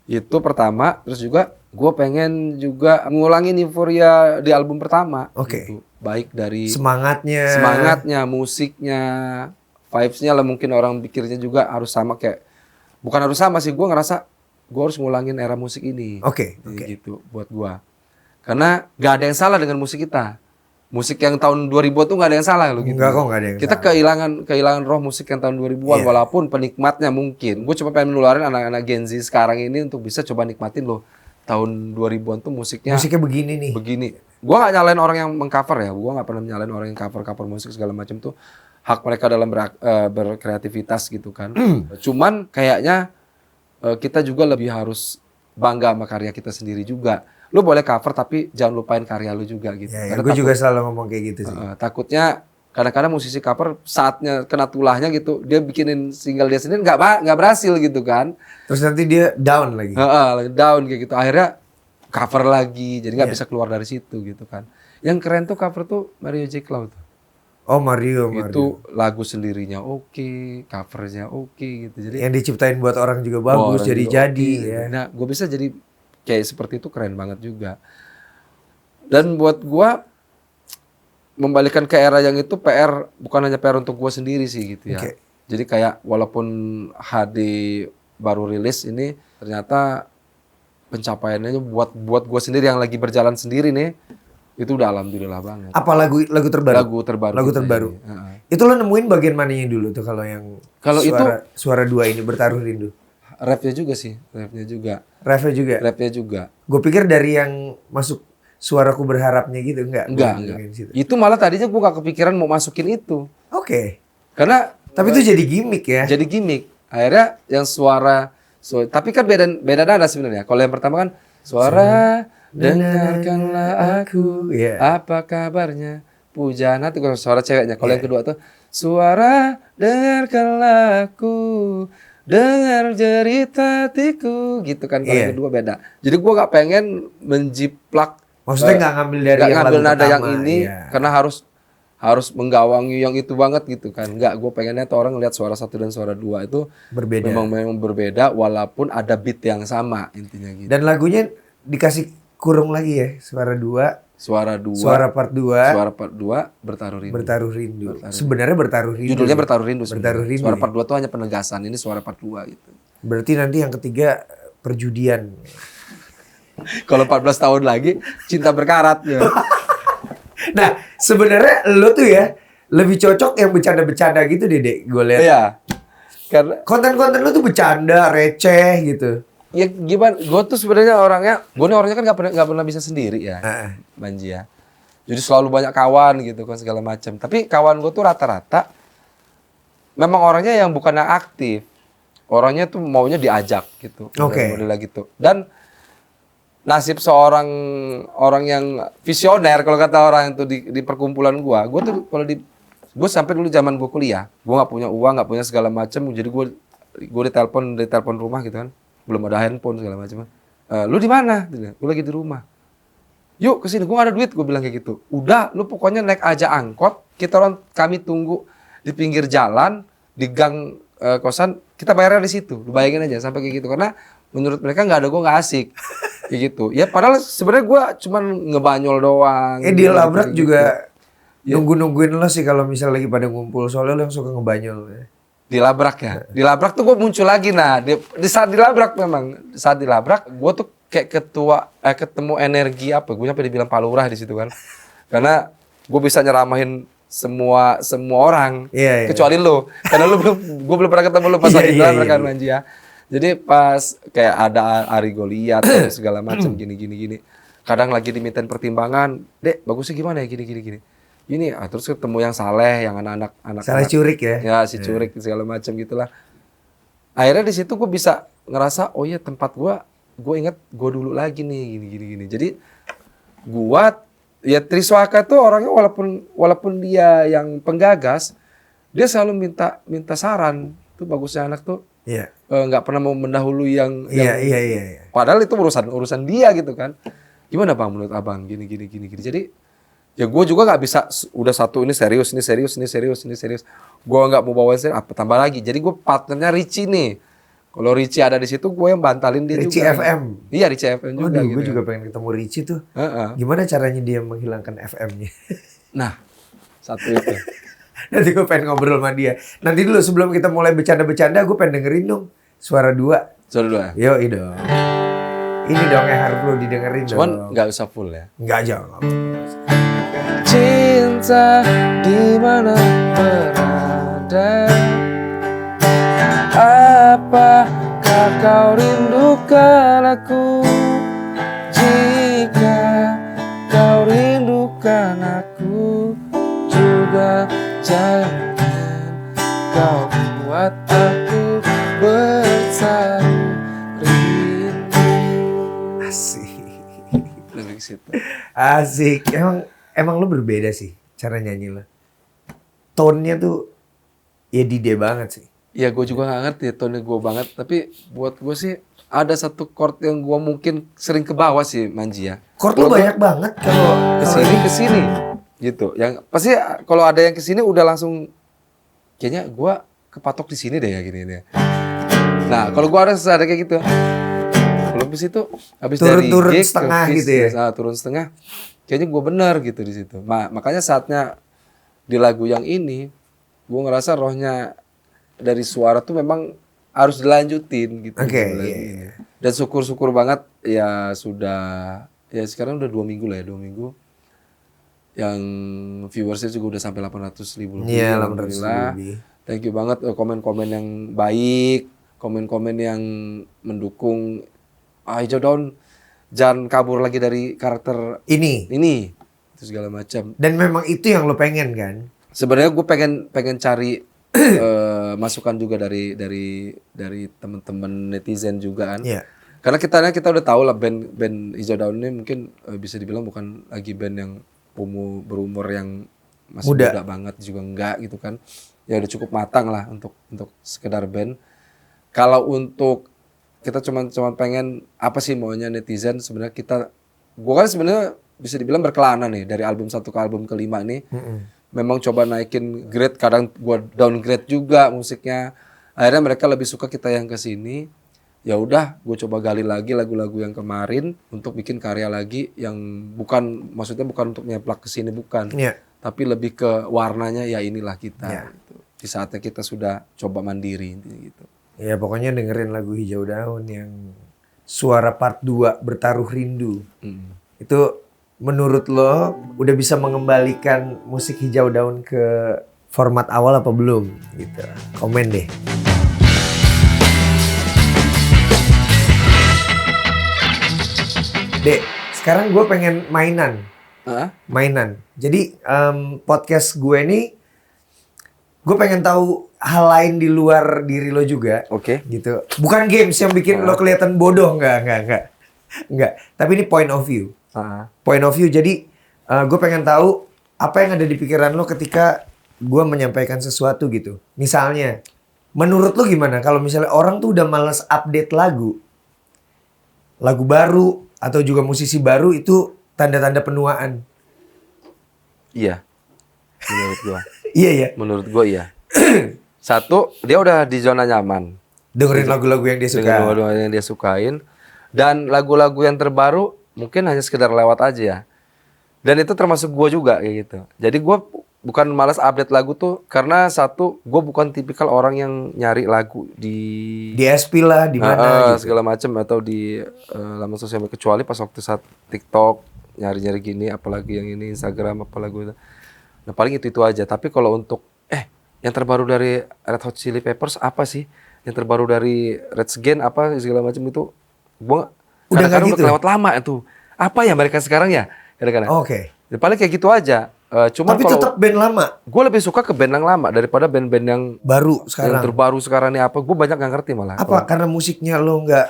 Itu pertama, terus juga gue pengen juga ngulangin euforia di album pertama.
Oke.
Gitu. Baik dari
semangatnya,
musiknya, vibes-nya lah, mungkin orang pikirnya juga harus sama kayak, bukan harus sama sih, gue ngerasa gue harus ngulangin era musik ini.
Oke.
Gitu buat gue. Karena gak ada yang salah dengan musik kita. Musik yang tahun 2000 tuh gak ada yang salah loh gitu.
Enggak kok, gak ada yang
kita
salah.
kehilangan roh musik yang tahun 2000-an, walaupun penikmatnya mungkin. Gue cuma pengen nularin anak-anak Gen Z sekarang ini untuk bisa coba nikmatin loh tahun 2000-an tuh musiknya
begini nih.
Begini. Gue gak nyalain orang yang mengcover ya. Gue gak pernah nyalain orang yang cover musik segala macam tuh. Hak mereka dalam berkreativitas gitu kan. Cuman kayaknya kita juga lebih harus bangga sama karya kita sendiri juga. Lu boleh cover tapi jangan lupain karya lu juga gitu.
Ya, gue juga selalu ngomong kayak gitu sih.
Takutnya kadang-kadang musisi cover saatnya kena tulahnya gitu, dia bikinin single dia sendiri nggak berhasil gitu kan.
Terus nanti dia down lagi.
Down kayak gitu. Akhirnya cover lagi, jadi nggak bisa keluar dari situ gitu kan. Yang keren tuh cover tuh Mario J. Cloud.
Oh Mario.
Itu lagu sendirinya oke, covernya oke gitu. Jadi
yang diciptain buat orang juga bagus, jadi ya.
Nah, gue bisa jadi kayak seperti itu keren banget juga. Dan buat gua membalikan ke era yang itu PR, bukan hanya PR untuk gua sendiri sih gitu ya. Jadi kayak walaupun HD baru rilis ini, ternyata pencapaiannya buat gua sendiri yang lagi berjalan sendiri nih, itu udah alhamdulillah banget.
Apa lagu terbaru?
Lagu terbaru.
Itu lo nemuin bagian mananya dulu tuh kalau yang suara dua ini Bertaruh Rindu?
Rapnya juga sih, rapnya juga.
Gue pikir dari yang masuk Suaraku Berharapnya gitu, enggak.
Itu malah tadinya gue gak kepikiran mau masukin itu.
Oke.
Karena
tapi itu jadi gimmick ya.
Jadi gimmick. Akhirnya yang tapi kan beda nada sebenarnya. Kalau yang pertama kan suara dengarkanlah aku, apa kabarnya, pujana itu suara ceweknya. Kalau yang kedua tuh suara dengarkanlah aku, dengar cerita hatiku gitu kan. Kalau yang kedua beda. Jadi gue gak pengen menjiplak.
Maksudnya gak ngambil dari yang lagu
nada
pertama,
yang ini karena harus menggawangi yang itu banget gitu kan. Enggak, gue pengennya tuh orang lihat suara 1 dan suara 2 itu
berbeda.
Memang berbeda walaupun ada beat yang sama intinya gitu.
Dan lagunya dikasih kurung lagi ya, suara 2. Suara part 2. Bertaruh Rindu. Sebenarnya Bertaruh Rindu.
Judulnya Bertaruh Rindu. Suara
ya?
part 2 tuh hanya penegasan, ini suara part 2 gitu.
Berarti nanti yang ketiga perjudian.
Kalau 14 tahun lagi cinta berkarat ya.
Nah, sebenarnya lo tuh ya lebih cocok yang bercanda-bercanda gitu Dede, gue lihat.
Iya. Karena
konten-konten lo tuh bercanda, receh gitu.
Ya gimana? Gue tuh sebenarnya orangnya kan nggak pernah bisa sendiri ya, Manji ya. Jadi selalu banyak kawan gitu kan segala macam. Tapi kawan gue tuh rata-rata memang orangnya yang bukan yang aktif, orangnya tuh maunya diajak gitu, model gitu. Dan nasib seorang orang yang visioner kalau kata orang itu di perkumpulan gue tuh gue sampai dulu zaman gue kuliah, gue nggak punya uang, nggak punya segala macam, jadi gue ditelepon rumah gitu kan. Belum ada handphone segala macam. Lu di mana? Gue lagi di rumah. Yuk kesini, gue gak ada duit, gue bilang kayak gitu. Udah, lu pokoknya naik aja angkot. Kami tunggu di pinggir jalan, di gang kosan. Kita bayarnya di situ. Lu bayangin aja sampai kayak gitu. Karena menurut mereka nggak ada gue nggak asik. Kayak gitu. Ya padahal sebenarnya gue cuman ngebanyol doang.
Dia labrak
gitu.
juga
Ya.
nungguin lo sih kalau misalnya lagi pada ngumpul, soalnya lo yang suka ngebanyol.
Dilabrak ya. Dilabrak tuh gue muncul lagi. Nah, di saat dilabrak memang. Di saat dilabrak, gue tuh kayak ketemu energi apa. Gue sampai dibilang Pak Lurah di situ kan. Karena gue bisa nyeramahin semua orang.
Iya.
Kecuali lo. Karena gue belum pernah ketemu lo pas lagi dilabrak kan Manji ya. Jadi pas kayak ada Ari Goliat segala macam gini. Kadang lagi dimintain pertimbangan, Dek, bagusnya gimana ya gini. Gini, terus ketemu yang Saleh, yang anak-anak
Salah curik ya.
Ya, si curik segala macam gitulah. Akhirnya di situ gue bisa ngerasa, oh iya tempat gue inget gue dulu lagi nih gini. Jadi ya Triswaka tuh orangnya walaupun dia yang penggagas, dia selalu minta saran. Tuh bagusnya anak tuh
Iya.
nggak pernah mau mendahului yang
Iya.
padahal itu urusan dia gitu kan. Gimana Bang menurut Abang gini. Jadi ya gue juga nggak bisa udah satu ini serius. Gue nggak mau bawa serius apa tambah lagi. Jadi gue partnernya Richie nih. Kalau Richie ada di situ gue yang bantalin dia
Richie
juga.
FM.
Iya Richie FM juga.
Gue
gitu.
juga pengen ketemu Richie tuh.
Heeh.
Gimana caranya dia menghilangkan FM-nya?
Nah satu itu.
Nanti gue pengen ngobrol sama dia. Nanti dulu sebelum kita mulai bercanda-bercanda, gue pengen dengerin dong suara dua.
Suara dua.
Yo dong. Ini dong yang harus lo didengerin.
Cuman
dong.
nggak usah full ya.
Nggak jangan.
Cinta di mana berada? Apakah kau rindukan aku? Jika kau rindukan aku juga, jangan kau buat aku bersatu rindu.
Asik.
Lebih ke situ.
Asik. Emang lo berbeda sih cara nyanyi lo. Tone-nya tuh ya Dide banget sih.
Ya gue juga gak ngerti tone gue banget. Tapi buat gue sih ada satu chord yang gue mungkin sering ke bawah sih Manji ya.
Chord lo banyak banget kalau
kesini gitu. Yang pasti kalau ada yang kesini udah langsung kayaknya gue kepatok di sini deh ya gini deh. Nah kalau gue ada kayak gitu. Kalau habis itu habis dari
turun
gig
setengah
ke
gitu ya.
Turun setengah. Kayaknya gue benar gitu di situ. Makanya saatnya di lagu yang ini gue ngerasa rohnya dari suara tuh memang harus dilanjutin gitu.
Oke,
lagu
iya.
ini. Dan syukur banget ya sudah ya sekarang udah 2 minggu lah ya 2 minggu. Yang viewersnya juga udah sampai 800.000 lebih.
Iya, 800.000
Alhamdulillah.
lebih.
Thank you banget komen-komen yang baik, komen-komen yang mendukung. Hijau Daun jangan kabur lagi dari karakter
Ini.
itu segala macam.
Dan memang itu yang lo pengen kan?
Sebenarnya gue pengen cari masukan juga dari teman-teman netizen juga kan.
Iya.
Karena kita udah tahu lah band Hijau Daun ini mungkin bisa dibilang bukan lagi band yang berumur yang masih muda banget juga enggak gitu kan. Ya udah cukup matang lah untuk sekedar band. Kalau untuk kita cuma pengen apa sih maunya netizen sebenarnya gue kan sebenarnya bisa dibilang berkelana nih dari album 1 ke album ke-5 nih. Memang coba naikin grade, kadang gue downgrade juga musiknya. Akhirnya mereka lebih suka kita yang kesini. Ya udah, gue coba gali lagi lagu-lagu yang kemarin untuk bikin karya lagi yang maksudnya bukan untuk nyeplak kesini bukan.
Iya.
Tapi lebih ke warnanya ya inilah kita. Gitu. Di saatnya kita sudah coba mandiri gitu.
Ya pokoknya dengerin lagu Hijau Daun yang suara part 2 Bertaruh Rindu. Itu menurut lo udah bisa mengembalikan musik Hijau Daun ke format awal apa belum gitu. Komen deh. Dek, sekarang gue pengen mainan. Mainan. Jadi podcast gue nih gue pengen tahu hal lain di luar diri lo juga.
Oke.
Gitu. Bukan games yang bikin lo kelihatan bodoh, enggak. Tapi ini point of view. Point of view. Jadi gue pengen tahu apa yang ada di pikiran lo ketika gue menyampaikan sesuatu gitu. Misalnya, menurut lo gimana kalau misalnya orang tuh udah males update lagu baru atau juga musisi baru itu tanda-tanda penuaan?
Iya. Menurut gua.
Iya ya.
Menurut gua iya. Satu, dia udah di zona nyaman.
Dengerin lagu-lagu yang dia suka.
Dengan lagu yang dia sukain. Dan lagu-lagu yang terbaru mungkin hanya sekedar lewat aja ya. Dan itu termasuk gue juga kayak gitu. Jadi gue bukan malas update lagu tuh karena satu, gue bukan tipikal orang yang nyari lagu di
SP lah di mana gitu.
segala macam atau di laman sosial media, kecuali pas waktu saat TikTok nyari-nyari gini, apalagi yang ini Instagram apalagi itu. Nah paling itu aja. Tapi kalau untuk yang terbaru dari Red Hot Chili Peppers apa sih? Yang terbaru dari Rage Against apa segala macam itu, gue kadang-kadang udah kelewat lama itu. Apa ya mereka sekarang ya? Kadang-kadang.
Oke.
Ya, paling kayak gitu aja. Cuma
tapi tetap band lama.
Gue lebih suka ke band yang lama daripada band-band yang
baru sekarang.
Yang terbaru sekarang ini apa? Gue banyak nggak ngerti malah.
Apa? Karena musiknya lo nggak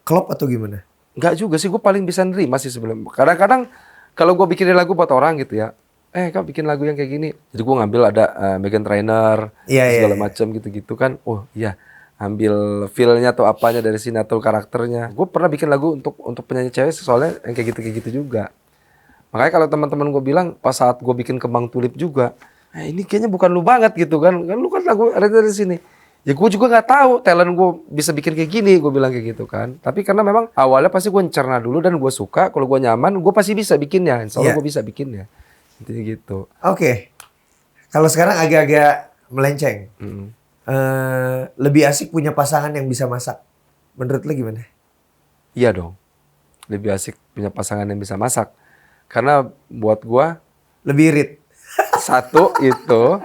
klop atau gimana?
Nggak juga sih. Gue paling bisa nerima sih sebelum. Kadang-kadang kalau gue bikin lagu buat orang gitu ya. Kau bikin lagu yang kayak gini. Jadi gue ngambil ada Meghan Trainor segala macam gitu-gitu kan. Oh iya. Ambil feel-nya atau apanya dari sini atau karakternya. Gue pernah bikin lagu untuk penyanyi cewek soalnya yang kayak gitu juga. Makanya kalau teman-teman gue bilang pas saat gue bikin Kembang Tulip juga, ini kayaknya bukan lu banget gitu kan lu kan lagu ada dari sini. Ya gue juga nggak tahu talent gue bisa bikin kayak gini, gue bilang kayak gitu kan. Tapi karena memang awalnya pasti gue cerna dulu dan gue suka, kalau gue nyaman gue pasti bisa bikinnya. Insya Allah gue bisa bikinnya. Intinya gitu.
Oke. Kalau sekarang agak-agak melenceng. Lebih asik punya pasangan yang bisa masak. Menurut lo gimana?
Iya dong. Lebih asik punya pasangan yang bisa masak. Karena buat gua
lebih irit.
Satu itu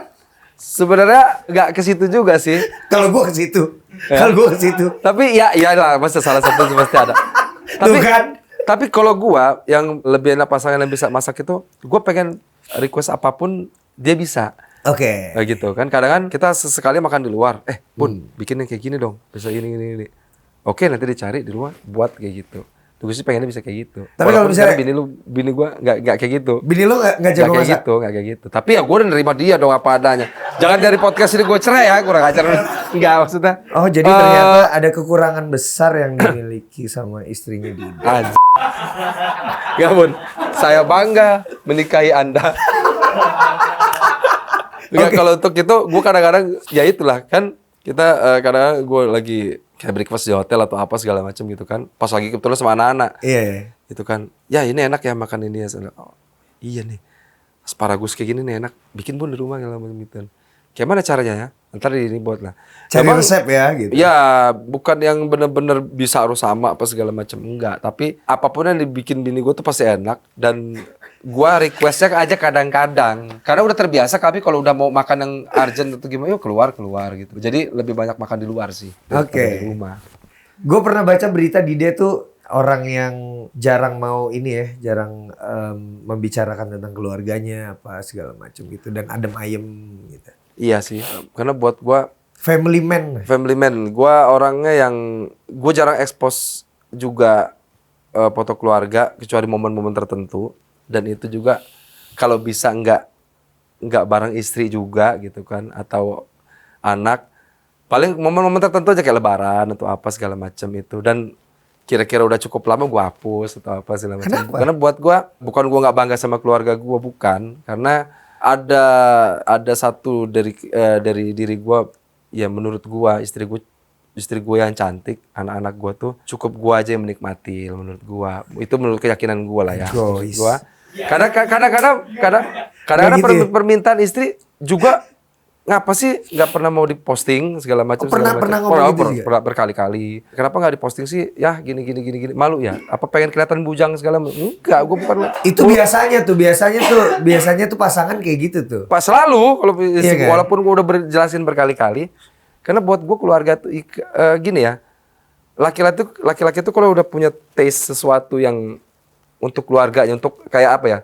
sebenarnya nggak ke situ juga sih.
Kalau gua ke situ. Kalau gua ke situ.
Tapi ya iyalah pasti salah satu pasti ada. Tapi kan? Tapi kalau gua yang lebih enak pasangan yang bisa masak itu, gua pengen request apapun dia bisa.
Oke.
Kayak gitu kan. Kadang kan kita sesekali makan di luar. Bun, bikinnya kayak gini dong. Bisa ini. Oke, nanti dicari di luar buat kayak gitu. Gue sih pengennya bisa kayak gitu.
Tapi kalau misalnya
bini gue nggak kayak gitu.
Bini lu nggak jago masak?
Nggak kayak gitu. Tapi ya gue udah nerima dia dong apa adanya. Jangan dari podcast ini gue cerai ya, kurang ajar. Nggak maksudnya.
Oh jadi ternyata ada kekurangan besar yang dimiliki sama istrinya dia.
Ya bun, saya bangga menikahi Anda. Kalau untuk itu gue kadang-kadang ya itulah kan kita kadang-kadang gue lagi kayak breakfast di hotel atau apa segala macam gitu kan. Pas lagi kebetulan sama anak-anak.
Iya.
Itu kan. Ya ini enak ya makan ini ya. Oh, iya nih. Asparagus kayak gini nih enak. Bikin pun di rumah kalau gitu. Kayak mana caranya ya? Ntar ini buat lah.
Cari resep ya gitu.
Ya bukan yang bener-bener bisa harus sama apa segala macam. Enggak. Tapi apapun yang dibikin bini gue tuh pasti enak. Dan gue requestnya aja kadang-kadang. Karena udah terbiasa kami kalau udah mau makan yang urgent atau gimana, yuk keluar gitu. Jadi lebih banyak makan di luar sih.
Oke.
Di rumah.
Gue pernah baca berita Dide tuh orang yang jarang mau ini ya, jarang membicarakan tentang keluarganya apa segala macam gitu dan adem ayem gitu.
Iya sih, karena buat gue
family man.
Gue orangnya yang gue jarang expose juga foto keluarga kecuali momen-momen tertentu. Dan itu juga kalau bisa nggak bareng istri juga gitu kan atau anak, paling momen-momen tertentu aja kayak lebaran atau apa segala macam itu. Dan kira-kira udah cukup lama gue hapus atau apa segala macam. Karena buat gue bukan gue nggak bangga sama keluarga gue, bukan, karena ada satu dari diri gue ya, menurut gue istri gue yang cantik, anak-anak gue tuh cukup gue aja yang menikmati. Menurut gue itu menurut keyakinan gue lah ya. Gue kadang-kadang permintaan istri juga ngapa sih nggak pernah mau diposting segala macam.
Pernah ngomong gitu juga?
Berkali-kali. Kenapa nggak diposting sih? Ya gini malu ya. Apa pengen kelihatan bujang segala macam? Enggak, gue bukan.
Itu biasanya tuh pasangan kayak gitu tuh.
Pas selalu kalau
iya kan?
Walaupun gue udah berjelasin berkali-kali. Karena buat gue keluarga tuh gini ya. Laki-laki tuh kalau udah punya taste sesuatu yang untuk keluarganya, untuk kayak apa ya?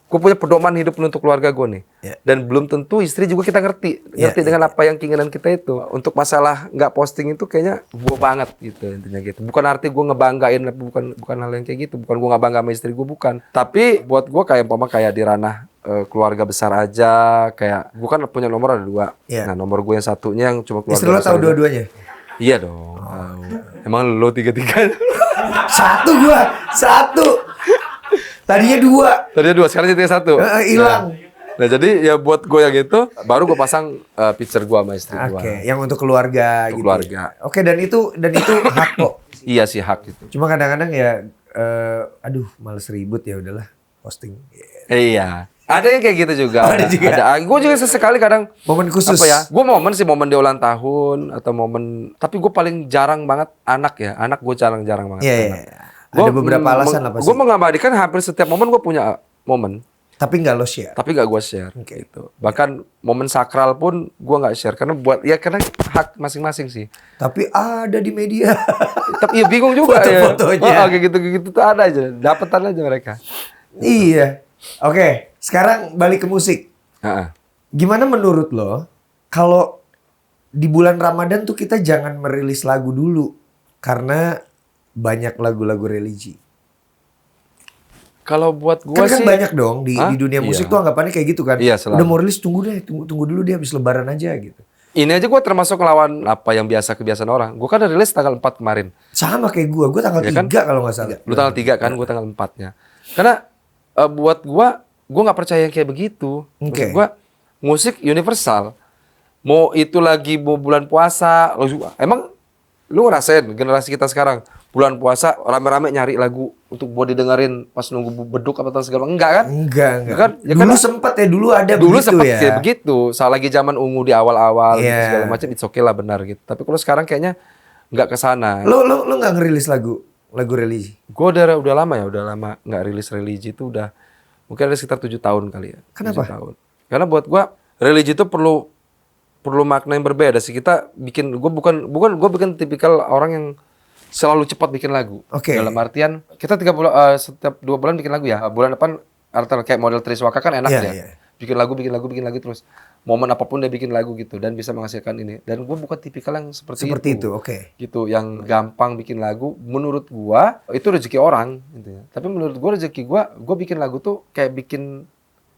Gue punya pedoman hidup untuk keluarga gue nih. Yeah. Dan belum tentu istri juga kita ngerti dengan apa yang keinginan kita itu. Untuk masalah nggak posting itu kayaknya gue banget gitu intinya gitu. Bukan arti gue ngebanggain, bukan hal yang kayak gitu. Bukan gue nggak bangga sama istri gue, bukan. Tapi buat gue kayak di ranah keluarga besar aja, kayak gue kan punya nomor ada 2.
Yeah.
Nah nomor gue yang satunya yang cuma keluarga
istri lo tahu dua-duanya?
Iya dong. Emang lo 3-3?
Satu. Tadinya 2,
sekarang jadi 1.
Hilang.
Nah jadi ya buat gue yang itu, baru gue pasang picture gue sama istri gue.
Oke, yang untuk keluarga.
Untuk
gitu.
keluarga.
Oke, dan itu hak kok.
Iya sih hak itu.
Cuma kadang-kadang ya, aduh males ribut ya udahlah posting.
Iya. Ada yang kayak gitu juga.
Ada juga.
Gue juga sesekali kadang
Momen khusus.
apa ya? Gue momen dia ulang tahun atau momen. Tapi gue paling jarang banget anak ya. Anak gue jarang banget.
Iya, iya. Ada beberapa alasan lah pasti.
Gue mengabadikan hampir setiap momen gue punya momen.
Tapi nggak lo share.
Tapi gak gue share.
Oke.
Gitu. Bahkan momen sakral pun gue nggak share karena karena hak masing-masing sih.
Tapi ada di media.
Tapi ya bingung juga ya.
Foto-fotonya.
Kayak gitu tuh ada aja. Dapetan aja mereka.
Iya. Oke, sekarang balik ke musik. Gimana menurut lo kalau di bulan Ramadan tuh kita jangan merilis lagu dulu karena banyak lagu-lagu religi.
Kalau buat gua
Kan
sih
banyak dong di dunia musik tuh anggapannya kayak gitu kan.
Iya, selalu.
Udah mau rilis tunggu dulu dia habis lebaran aja gitu.
ini aja gua termasuk lawan apa yang kebiasaan orang. Gua kan rilis tanggal 4 kemarin.
Sama kayak gua tanggal 3
kan?
kalau nggak salah.
Lu tanggal 3 kan, gua tanggal 4-nya. Karena buat gua nggak percaya yang kayak begitu.
Oke.
Maksud gua musik universal. Mau itu lagi mau bulan puasa, emang lu ngerasain generasi kita sekarang bulan puasa rame-rame nyari lagu untuk buat didengerin pas nunggu beduk apa segala enggak kan?
Enggak.
Kan? Ya
Dulu
kan?
sempet ya, dulu ada
Dulu
begitu
sempat
ya.
kayak begitu. Saat lagi zaman ungu di awal-awal gitu,
Iya.
segala macam it's okay lah benar gitu. Tapi kalau sekarang kayaknya nggak ke sana.
Lo nggak ngerilis lagu religi?
Gue udah lama nggak rilis religi itu udah mungkin ada sekitar 7 tahun kali ya.
Kenapa?
7 tahun. Karena buat gue religi itu perlu makna yang berbeda sih. Kita bikin gue bikin tipikal orang yang selalu cepat bikin lagu.
Oke.
Dalam artian kita setiap 2 bulan bikin lagu ya. Bulan depan kayak model Triswaka kan enak
Iya,
ya.
iya.
Bikin lagu terus. Momen apapun dia bikin lagu gitu dan bisa menghasilkan ini. Dan gue bukan tipikal yang seperti
itu, oke.
Gitu, yang gampang bikin lagu. Menurut gua itu rezeki orang gitu ya. Tapi menurut gua rezeki gua bikin lagu tuh kayak bikin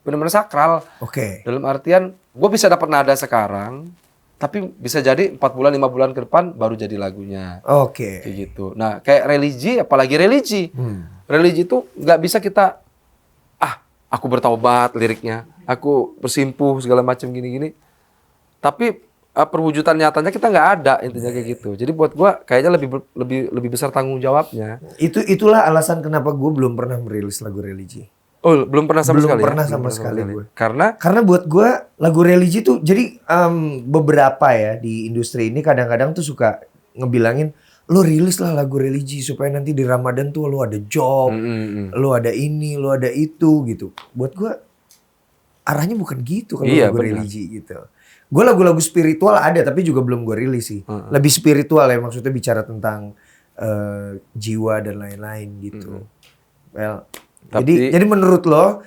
benar-benar sakral.
Oke.
Dalam artian gua bisa dapat nada sekarang, tapi bisa jadi 4 bulan 5 bulan ke depan baru jadi lagunya.
Oke.
Kayak gitu. Nah, kayak religi, apalagi religi. Religi itu nggak bisa kita aku bertaubat liriknya, aku bersimpuh segala macam gini-gini. Tapi perwujudan nyatanya kita nggak ada intinya kayak gitu. Jadi buat gua kayaknya lebih besar tanggung jawabnya.
Itulah alasan kenapa gue belum pernah merilis lagu religi.
Oh, belum pernah sama sekali.
Belum pernah
ya?
sama sekali gue.
Karena
buat gue lagu religi tuh jadi beberapa ya di industri ini kadang-kadang tuh suka ngebilangin lo rilis lah lagu religi supaya nanti di Ramadan tuh lo ada job, lo ada ini, lo ada itu gitu. Buat gue arahnya bukan gitu kalau lagu religi gitu. Gue lagu-lagu spiritual ada tapi juga belum gue rilis sih. Lebih spiritual ya, maksudnya bicara tentang jiwa dan lain-lain gitu. Well, jadi menurut lo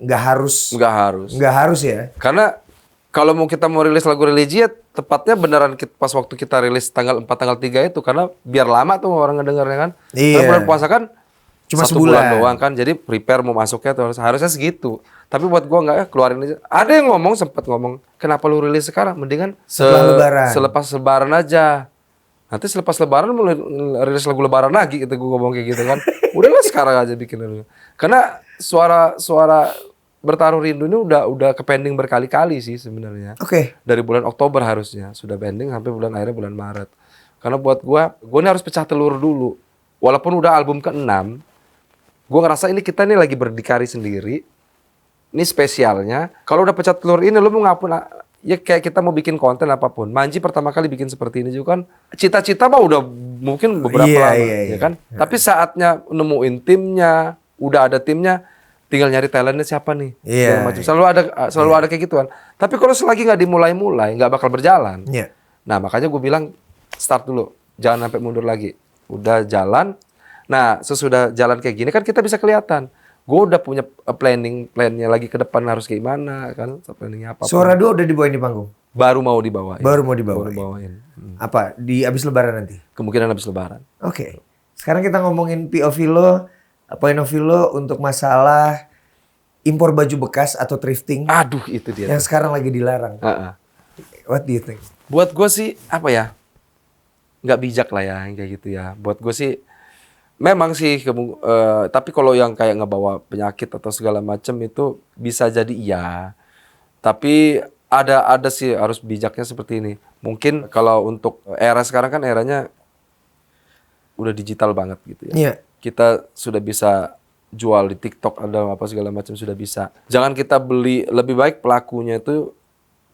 nggak harus ya?
Karena kalau kita mau rilis lagu religi ya tepatnya beneran pas waktu kita rilis tanggal 4 tanggal 3 itu karena biar lama tuh orang ngedengarnya kan.
Iya.
Karena bulan puasa kan
cuma
1
sebulan
bulan doang kan. Jadi prepare mau masuknya tuh harusnya segitu. Tapi buat gua enggak keluarin aja. Ada yang sempat ngomong, "Kenapa lu rilis sekarang? Mendingan selepas lebaran aja." Nanti selepas lebaran mau rilis lagu lebaran lagi gitu gua ngomong kayak gitu kan. Udahlah sekarang aja bikin dulu. Karena suara Bertaruh Rindu ini udah ke pending berkali-kali sih sebenarnya.
Oke.
Dari bulan Oktober harusnya sudah pending sampai akhirnya bulan Maret. Karena buat gua ini harus pecah telur dulu. Walaupun udah album ke-6, gua ngerasa kita lagi berdikari sendiri. Ini spesialnya. Kalau udah pecah telur ini lu mau ngapun ya kayak kita mau bikin konten apapun. Manji pertama kali bikin seperti ini juga kan cita-cita mah udah mungkin beberapa lama ya kan. Tapi saatnya nemuin timnya, udah ada timnya, tinggal nyari talentnya siapa nih. Macam selalu ada kayak gituan. Tapi kalau selagi nggak dimulai-mulai, nggak bakal berjalan.
Iya.
Nah makanya gue bilang start dulu, jangan sampai mundur lagi. Udah jalan. Nah sesudah jalan kayak gini kan kita bisa kelihatan. Gue udah punya plannya lagi ke depan harus kayak gimana kan, planningnya apa.
Suara Dua udah dibawain di panggung?
Baru mau dibawain.
Baru bawain. Apa? Di abis lebaran nanti?
Kemungkinan habis lebaran.
Oke. Sekarang kita ngomongin POV lo, point of view lo untuk masalah impor baju bekas atau thrifting.
Aduh itu dia.
Yang sekarang lagi dilarang. What do you think?
Buat gue sih apa ya? Nggak bijak lah ya yang kayak gitu ya. Buat gue sih memang sih, tapi kalau yang kayak ngebawa penyakit atau segala macam itu bisa jadi iya. Tapi ada sih harus bijaknya seperti ini. Mungkin kalau untuk era sekarang kan eranya udah digital banget gitu ya.
Iya.
Kita sudah bisa jual di TikTok, ada apa segala macam sudah bisa. Jangan kita beli, lebih baik pelakunya itu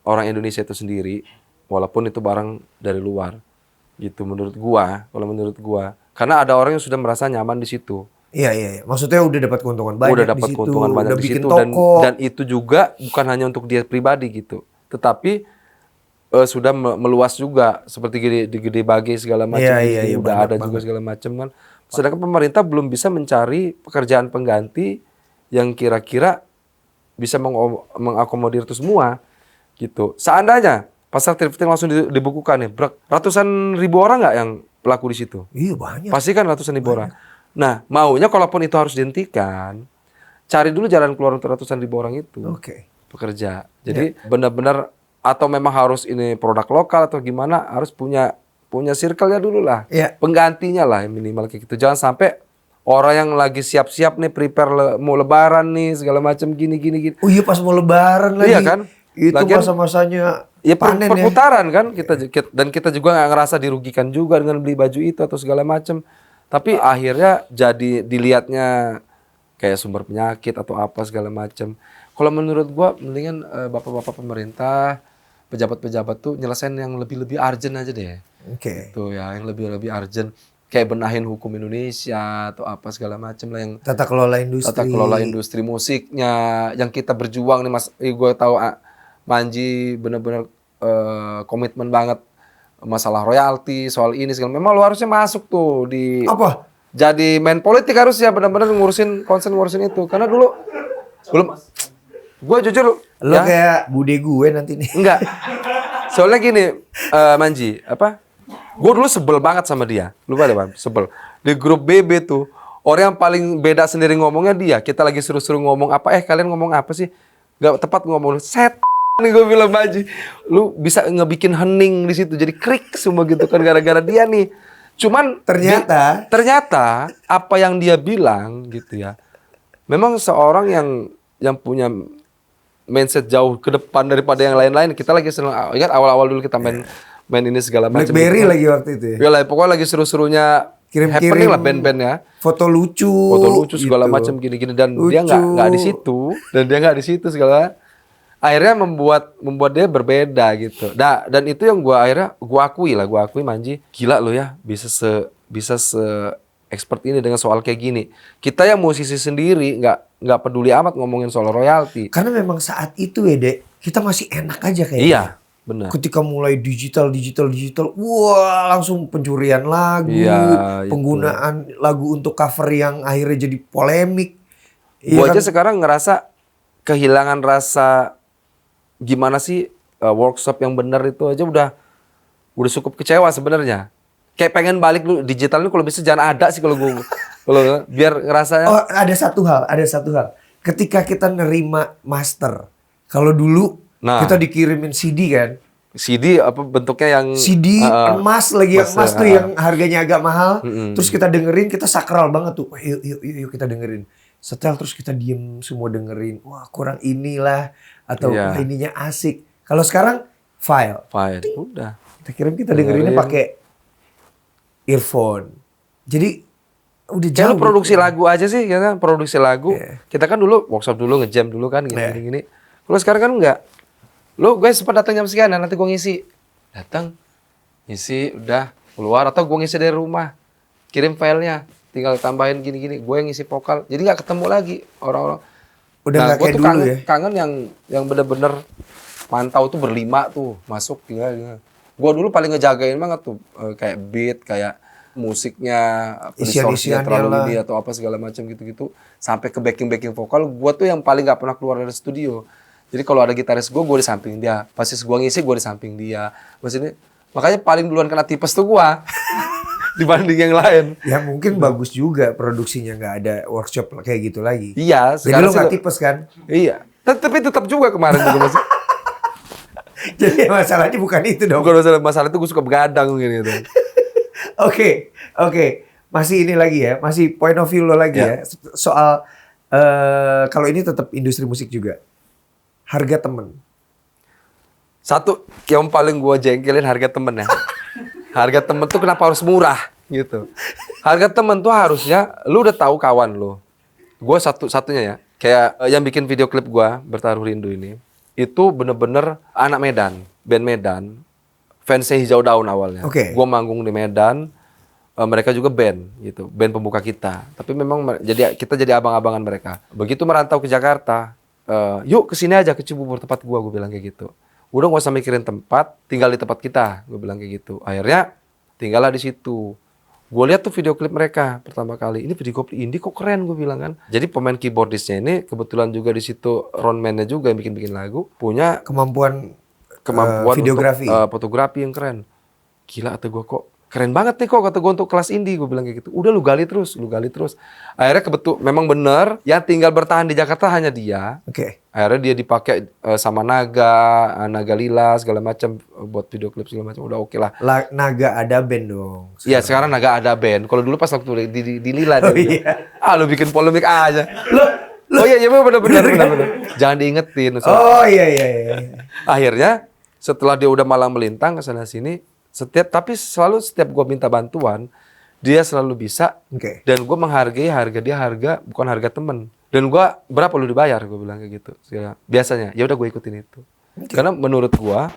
orang Indonesia itu sendiri, walaupun itu barang dari luar. Gitu menurut gua, kalau menurut gua. Karena ada orang yang sudah merasa nyaman di situ.
Iya. Maksudnya udah dapat keuntungan banyak
Udah dapat
di situ,
keuntungan banyak
udah
di
bikin
situ
toko.
dan itu juga bukan hanya untuk dia pribadi gitu. Tetapi sudah meluas juga seperti di Gede Bage segala macam
Iya,
udah
banyak
ada juga
banget.
segala macam kan. Sedangkan pemerintah belum bisa mencari pekerjaan pengganti yang kira-kira bisa mengakomodir itu semua gitu. Seandainya pasar thrifting langsung dibukukan nih, ratusan ribu orang nggak yang pelaku di situ?
Iya banyak.
Pasti kan ratusan ribu orang. Nah, maunya kalaupun itu harus dihentikan, cari dulu jalan keluar untuk ratusan ribu orang itu.
Oke.
Pekerja. Jadi benar-benar atau memang harus ini produk lokal atau gimana, harus punya circle-nya dulu lah.
Iya.
Penggantinya lah minimal kayak gitu. Jangan sampai orang yang lagi siap-siap nih prepare mau lebaran nih segala macam gini.
Oh iya pas mau lebaran lagi.
Iya kan?
Itu
Lagian,
masa-masanya
ya
panen ya.
perputaran kan dan kita juga nggak ngerasa dirugikan juga dengan beli baju itu atau segala macam. Tapi akhirnya jadi dilihatnya kayak sumber penyakit atau apa segala macam. Kalau menurut gua mendingan bapak-bapak pemerintah, pejabat-pejabat tuh nyelesain yang lebih urgent aja deh.
Oke.
Tuh ya, yang lebih urgent kayak benahin hukum Indonesia atau apa segala macam lah yang
Tata kelola industri.
tata kelola industri musiknya yang kita berjuang nih Mas. Gue tahu Manji benar-benar komitmen banget masalah royalti soal ini segala. Memang lu harusnya masuk tuh di
Apa?
jadi main politik harusnya benar-benar ngurusin itu karena dulu belum gue jujur
Lo
ya,
kayak bude gue nanti nih.
enggak soalnya gini Manji gue dulu sebel banget sama dia lupa deh Bang sebel di grup BB tuh orang yang paling beda sendiri ngomongnya dia kita lagi seru-seru ngomong apa kalian ngomong apa sih nggak tepat ngomong nih gue bilang Manji lu bisa ngebikin hening di situ jadi krik semua gitu kan gara-gara dia nih cuman ternyata apa yang dia bilang gitu ya memang seorang yang punya mindset jauh ke depan daripada yang lain-lain. Kita lagi seneng, ingat awal-awal dulu kita main ini segala macam.
BlackBerry lagi waktu itu ya.
Ya lah, pokoknya lagi seru-serunya happening lah band-bandnya.
Foto lucu
segala
gitu.
macam gini-gini dan
Lucu.
dia nggak di situ segala. Akhirnya membuat dia berbeda gitu. Dan itu yang gua akui Manji, gila lo ya bisa se expert ini dengan soal kayak gini. Kita yang musisi sendiri nggak peduli amat ngomongin soal royalti.
Karena memang saat itu ya Dek, kita masih enak aja kayaknya.
Iya, benar.
Ketika mulai digital, wah langsung pencurian lagu, penggunaan lagu untuk cover yang akhirnya jadi polemik.
Gua aja sekarang ngerasa kehilangan rasa gimana sih workshop yang benar itu aja udah cukup kecewa sebenarnya. Kayak pengen balik lu digital ini kalau bisa jangan ada sih kalau biar ngerasanya.
Oh, ada satu hal. Ketika kita nerima master. Kalau dulu kita dikirimin CD kan.
CD apa bentuknya yang
CD emas lagi yang emas tuh yang harganya agak mahal.
Terus
kita dengerin, kita sakral banget tuh. Yuk kita dengerin. Setelah terus kita diem semua dengerin. Wah, kurang inilah atau wah, ininya asik. Kalau sekarang file.
Udah.
Kita kirim kita dengerinnya pakai earphone. Jadi udah jauh.
Produksi lagu aja sih, kita produksi lagu. Kita kan dulu workshop dulu, ngejam dulu kan gini. Kalau sekarang kan enggak. Lu gue sempat datang jam sekian, nanti gue ngisi. Datang, ngisi, udah keluar atau gue ngisi dari rumah. Kirim filenya, tinggal tambahin gini-gini. Gue yang ngisi vokal. Jadi nggak ketemu lagi orang-orang.
Udah nggak kayak dulu
kangen,
ya.
Kangen yang bener-bener mantau tuh berlima tuh masuk tinggal. Gue dulu paling ngejagain banget tuh kayak beat, kayak musiknya, distorsinya terlalu ini atau apa segala macam gitu-gitu. Sampai ke backing vokal, gue tuh yang paling nggak pernah keluar dari studio. Jadi kalau ada gitaris gue di samping dia. Pasti gue ngisi, gue di samping dia. Maksudnya, makanya paling duluan kena tipes tuh gue dibanding yang lain.
Ya mungkin bagus juga produksinya nggak ada workshop kayak gitu lagi.
Iya.
Jadi lo nggak tipes kan?
Iya. Tapi tetap juga kemarin juga masih.
Jadi masalahnya bukan itu dong.
Bukan masalah itu gue suka begadang gitu.
Oke. Masih ini lagi ya, masih point of view lo lagi ya. Soal kalau ini tetap industri musik juga. Harga temen.
Satu, yang paling gue jengkelin harga temen ya. Harga temen tuh kenapa harus murah gitu. Harga temen tuh harusnya lu udah tahu kawan lu. Gue satunya ya, kayak yang bikin video klip gue Bertaruh Rindu ini, itu bener-bener anak Medan, band Medan, fansnya Hijau Daun awalnya.
Oke.
Gue manggung di Medan, mereka juga band gitu, band pembuka kita. Tapi memang kita jadi abang-abangan mereka. Begitu merantau ke Jakarta, yuk kesini aja ke Cibubur tempat gue bilang kayak gitu. Udah gak usah mikirin tempat, tinggal di tempat kita, gue bilang kayak gitu. Akhirnya tinggallah di situ. Gue lihat tuh video klip mereka pertama kali. Ini video klip indie kok keren, gue bilang kan. Jadi pemain keyboardisnya ini kebetulan juga di situ roundman-nya juga yang bikin lagu, punya
Kemampuan
videografi,
videografi.
fotografi yang keren. Gila, kata gue, kok keren banget nih kok, kata gue, untuk kelas indie, gue bilang kayak gitu. Udah lu gali terus. Akhirnya memang bener, yang tinggal bertahan di Jakarta hanya dia.
Oke.
Akhirnya dia dipakai sama Naga Lila segala macam buat video klip segala macam. Udah oke lah.
Naga ada band dong.
Iya, sekarang Naga ada band. Kalau dulu pas waktu di Lila
Oh,
dia.
iya.
Lu bikin polemik aja.
Loh.
Oh iya benar. Jangan diingetin.
Oh iya.
Akhirnya setelah dia udah malang melintang ke sana sini, tapi selalu setiap gua minta bantuan, dia selalu bisa.
Oke.
Dan gua menghargai harga dia, bukan harga temen. Dan gua, berapa lu dibayar, gua bilang kayak gitu. Biasanya ya udah gua ikutin itu. Karena menurut gua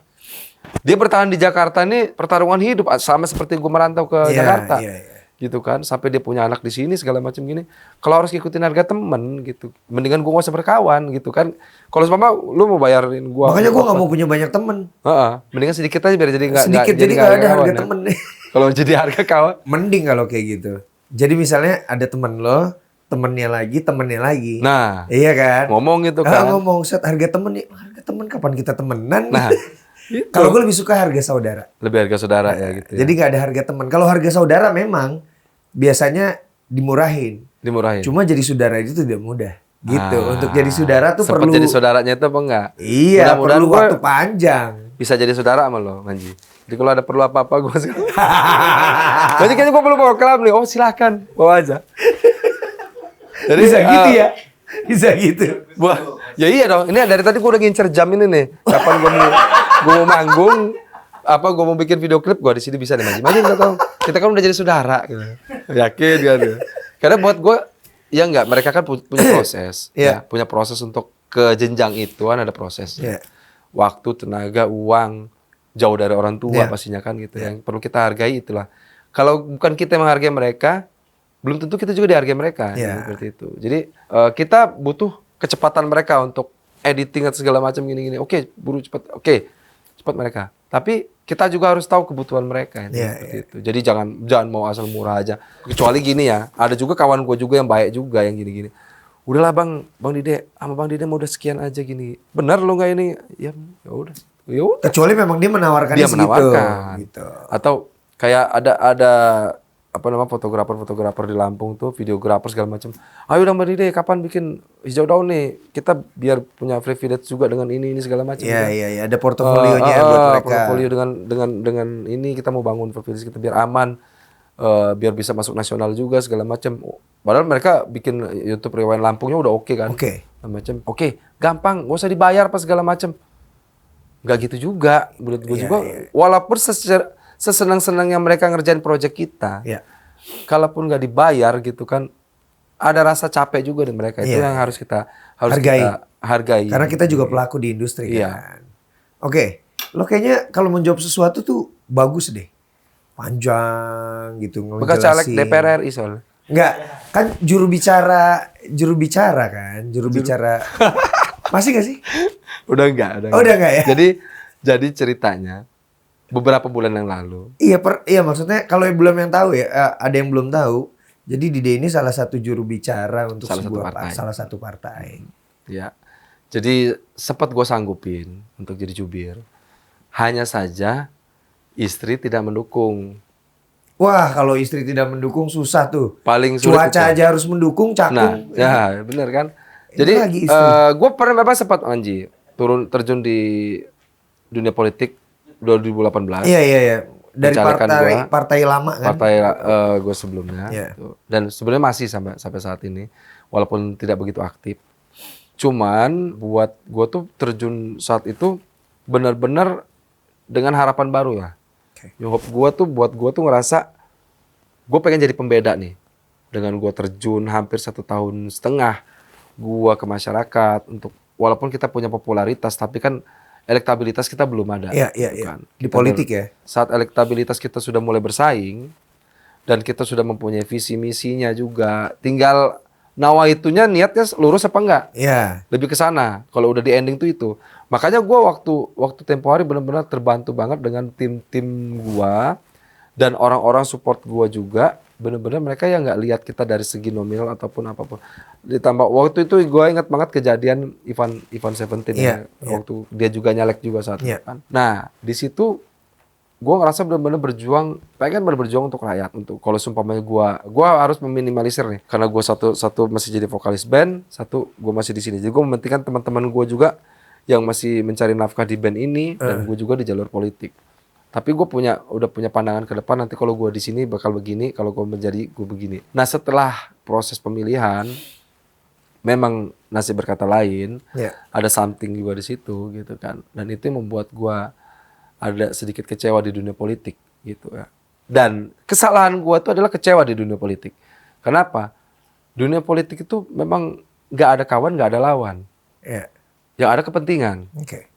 dia bertahan di Jakarta ini pertarungan hidup, sama seperti gua merantau ke Jakarta.
Iya.
Gitu kan, sampai dia punya anak di sini segala macam gini. Kalau harus ngikutin harga temen gitu, mendingan gua nggak usah berkawan gitu kan. Kalau seumpama lu mau bayarin gua,
makanya gua nggak mau punya banyak temen.
Mendingan sedikit aja biar jadi nggak
sedikit, jadi nggak ada harga temen.
Kalau jadi harga kawan,
mending kalau kayak gitu. Jadi misalnya ada temen lo, temennya lagi.
Nah,
iya kan?
ngomong gitu kan.
Ngomong set harga temen nih, harga temen kapan kita temenan?
Nah, gitu.
Kalau gue lebih suka harga saudara.
Lebih harga saudara ya gitu.
Jadi nggak ada harga temen. Kalau harga saudara memang biasanya dimurahin. Cuma jadi saudara itu tidak mudah. Gitu. Untuk jadi saudara tuh perlu.
Jadi saudaranya itu apa enggak?
Iya, perlu waktu panjang.
Bisa jadi saudara sama lo, Manji. Jadi kalau ada perlu apa-apa gue sekarang. Jadi kayaknya gue perlu bawa kelam nih. Oh silakan, bawa aja.
Jadi bisa gitu ya. Bisa gitu.
Ya iya dong. Ini dari tadi gue udah ngincer jam ini nih. Kapan gue mau manggung, gue mau bikin video klip, gue di sini bisa nih, Manji nggak tahu. Kita kan udah jadi saudara. Gitu. Yakin kan? Karena buat gue, ya enggak. Mereka kan punya proses. Ya, punya proses untuk ke jenjang itu kan ada prosesnya. Waktu, tenaga, uang, jauh dari orang tua pastinya kan gitu. Yang perlu kita hargai itulah. Kalau bukan kita yang menghargai mereka, belum tentu kita juga dihargai mereka. Seperti itu. Jadi kita butuh kecepatan mereka untuk editing atau segala macam gini-gini. Oke, buru cepat. Oke, cepat mereka. Tapi kita juga harus tahu kebutuhan mereka. Seperti itu. Jadi jangan mau asal murah aja. Kecuali gini ya, ada juga kawan gue juga yang baik juga yang gini-gini. Udahlah Bang Dide, sama Bang Dide mau udah sekian aja gini. Benar lo nggak ini? Ya udah.
Kecuali memang dia menawarkan
gitu. Atau kayak ada apa nama fotografer di Lampung tuh, videografer segala macam. Ayo dong Bang Dide, kapan bikin Hijau Daun nih? Kita biar punya privilege juga dengan ini segala macam.
Iya, ada portofolionya buat mereka.
Portofolio dengan ini kita mau bangun privilege kita biar aman. Biar bisa masuk nasional juga segala macam. Padahal mereka bikin YouTube Rewind Lampungnya udah oke kan. Macam gampang, nggak usah dibayar pas segala macam. Nggak gitu juga, menurut gue juga. Walaupun sesenang-senangnya mereka ngerjain project kita, kalaupun nggak dibayar gitu kan, ada rasa capek juga di mereka. Itu yang harus kita hargai.
Karena kita juga pelaku di industri kan. Oke, lo kayaknya kalau menjawab sesuatu tuh bagus deh. Panjang gitu ngejelasin.
Bekas caleg DPR RI soalnya.
Enggak, kan juru bicara kan, juru bicara. Masih gak sih?
Udah enggak.
Oh, udah enggak ya?
Jadi ceritanya beberapa bulan yang lalu.
Iya maksudnya kalau yang belum yang tahu ya, ada yang belum tahu. Jadi Dide ini salah satu juru bicara untuk salah satu partai. Ya.
Jadi sempat gue sanggupin untuk jadi jubir. Hanya saja istri tidak mendukung.
Wah, kalau istri tidak mendukung susah tuh.
Paling sulit.
Cuaca aja harus mendukung, cakung.
Nah, ya bener kan. Jadi gue pernah sempat Manji terjun di dunia politik 2018.
Iya. Dari partai lama kan.
Partai gue sebelumnya. Gitu. Dan sebenarnya masih sampai saat ini, walaupun tidak begitu aktif. Cuman buat gue tuh terjun saat itu benar-benar dengan harapan baru ya. Nyokap buat gue tuh ngerasa gue pengen jadi pembeda nih. Dengan gue terjun hampir 1,5 tahun gue ke masyarakat untuk walaupun kita punya popularitas tapi kan elektabilitas kita belum ada.
Iya,
gitu
iya.
kan.
Di politik ya.
Saat elektabilitas kita sudah mulai bersaing dan kita sudah mempunyai visi misinya juga, tinggal nawaitunya niatnya lurus apa enggak?
Iya.
Lebih ke sana. Kalau udah di ending tuh itu. Makanya gue waktu tempo hari benar-benar terbantu banget dengan tim-tim gue dan orang-orang support gue juga. Benar-benar mereka yang nggak lihat kita dari segi nominal ataupun apapun. Ditambah waktu itu gue ingat banget kejadian Ivan Seventeen
Iya,
ya. Waktu dia juga nyalek juga saat itu
Iya.
kan. Nah di situ gue ngerasa benar-benar pengen berjuang untuk rakyat. Untuk kalau seumpamanya gue harus meminimalisir nih, karena gue satu masih jadi vokalis band, satu gue masih di sini. Jadi gue mementingkan teman-teman gue juga yang masih mencari nafkah di band ini dan gue juga di jalur politik. Tapi gue udah punya pandangan ke depan, nanti kalau gue di sini bakal begini, kalau gue menjadi gue begini. Nah setelah proses pemilihan, memang nasib berkata lain, ada something juga di situ gitu kan. Dan itu yang membuat gue ada sedikit kecewa di dunia politik gitu ya. Dan kesalahan gue itu adalah kecewa di dunia politik. Kenapa? Dunia politik itu memang nggak ada kawan, nggak ada lawan. Yang ada kepentingan.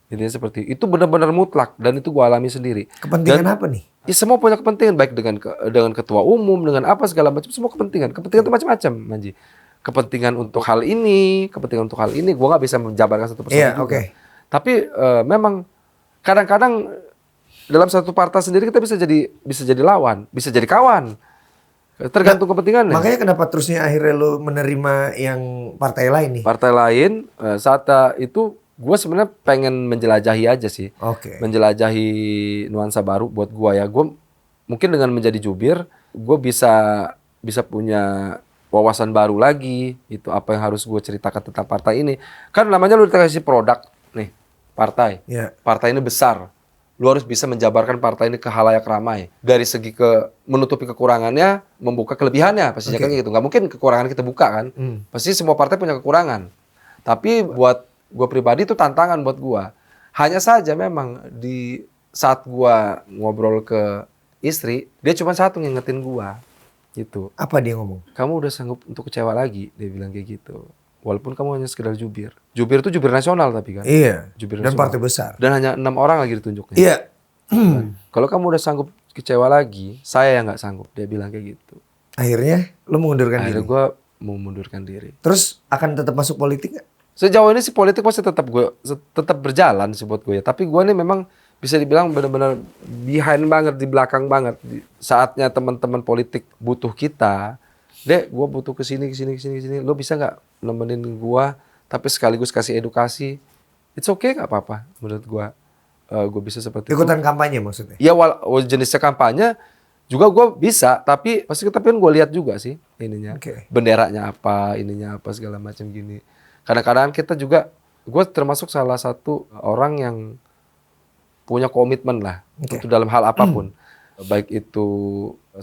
Intinya seperti itu benar-benar mutlak dan itu gue alami sendiri.
Kepentingan apa nih?
Ya semua punya kepentingan, baik dengan ketua umum, dengan apa segala macam, semua kepentingan. Kepentingan itu macam-macam, Manji. Kepentingan untuk hal ini, kepentingan untuk hal ini, gue nggak bisa menjabarkan satu persatu juga. Tapi memang kadang-kadang dalam satu partai sendiri kita bisa jadi lawan, bisa jadi kawan. Tergantung kepentingannya.
Makanya kenapa terusnya akhirnya lo menerima yang partai lain nih?
Partai lain saat itu gue sebenarnya pengen menjelajahi aja sih. Menjelajahi nuansa baru buat gue ya. Gue mungkin dengan menjadi jubir, gue bisa punya wawasan baru lagi. Itu apa yang harus gue ceritakan tentang partai ini. Kan namanya lu dikasih produk nih, partai. Partai ini besar. Lu harus bisa menjabarkan partai ini ke khalayak ramai. Dari segi menutupi kekurangannya, membuka kelebihannya. Pastinya kan gitu. Nggak mungkin kekurangan kita buka kan. Pasti semua partai punya kekurangan. Tapi buat gue pribadi itu tantangan buat gue. Hanya saja memang di saat gue ngobrol ke istri, dia cuma satu ngingetin gue. Gitu.
Apa dia ngomong?
Kamu udah sanggup untuk kecewa lagi, dia bilang kayak gitu. Walaupun kamu hanya sekedar jubir. Jubir itu jubir nasional tapi kan.
Iya.
Jubir
dan
nasional.
partai besar.
Dan hanya 6 orang lagi ditunjuknya.
Iya.
Kalau kamu udah sanggup kecewa lagi, saya yang nggak sanggup. Dia bilang kayak gitu.
Akhirnya lo mengundurkan diri?
Akhirnya gue mau mundurkan diri.
Terus akan tetap masuk politik nggak?
Sejauh ini sih politik masih tetap berjalan sih buat gue ya. Tapi gue nih memang bisa dibilang benar-benar behind banget, di belakang banget. Saatnya teman-teman politik butuh kita, Dek, gue butuh kesini. Lo bisa nggak nemenin gue, tapi sekaligus kasih edukasi? It's okay, nggak apa-apa menurut gue. Gue bisa seperti
ikutan kampanye maksudnya?
Ya, jenisnya kampanye juga gue bisa, tapi pasti kan gue lihat juga sih ininya, benderanya apa, ininya apa segala macam gini. Kadang-kadang kita juga, gue termasuk salah satu orang yang punya komitmen lah untuk dalam hal apapun, baik itu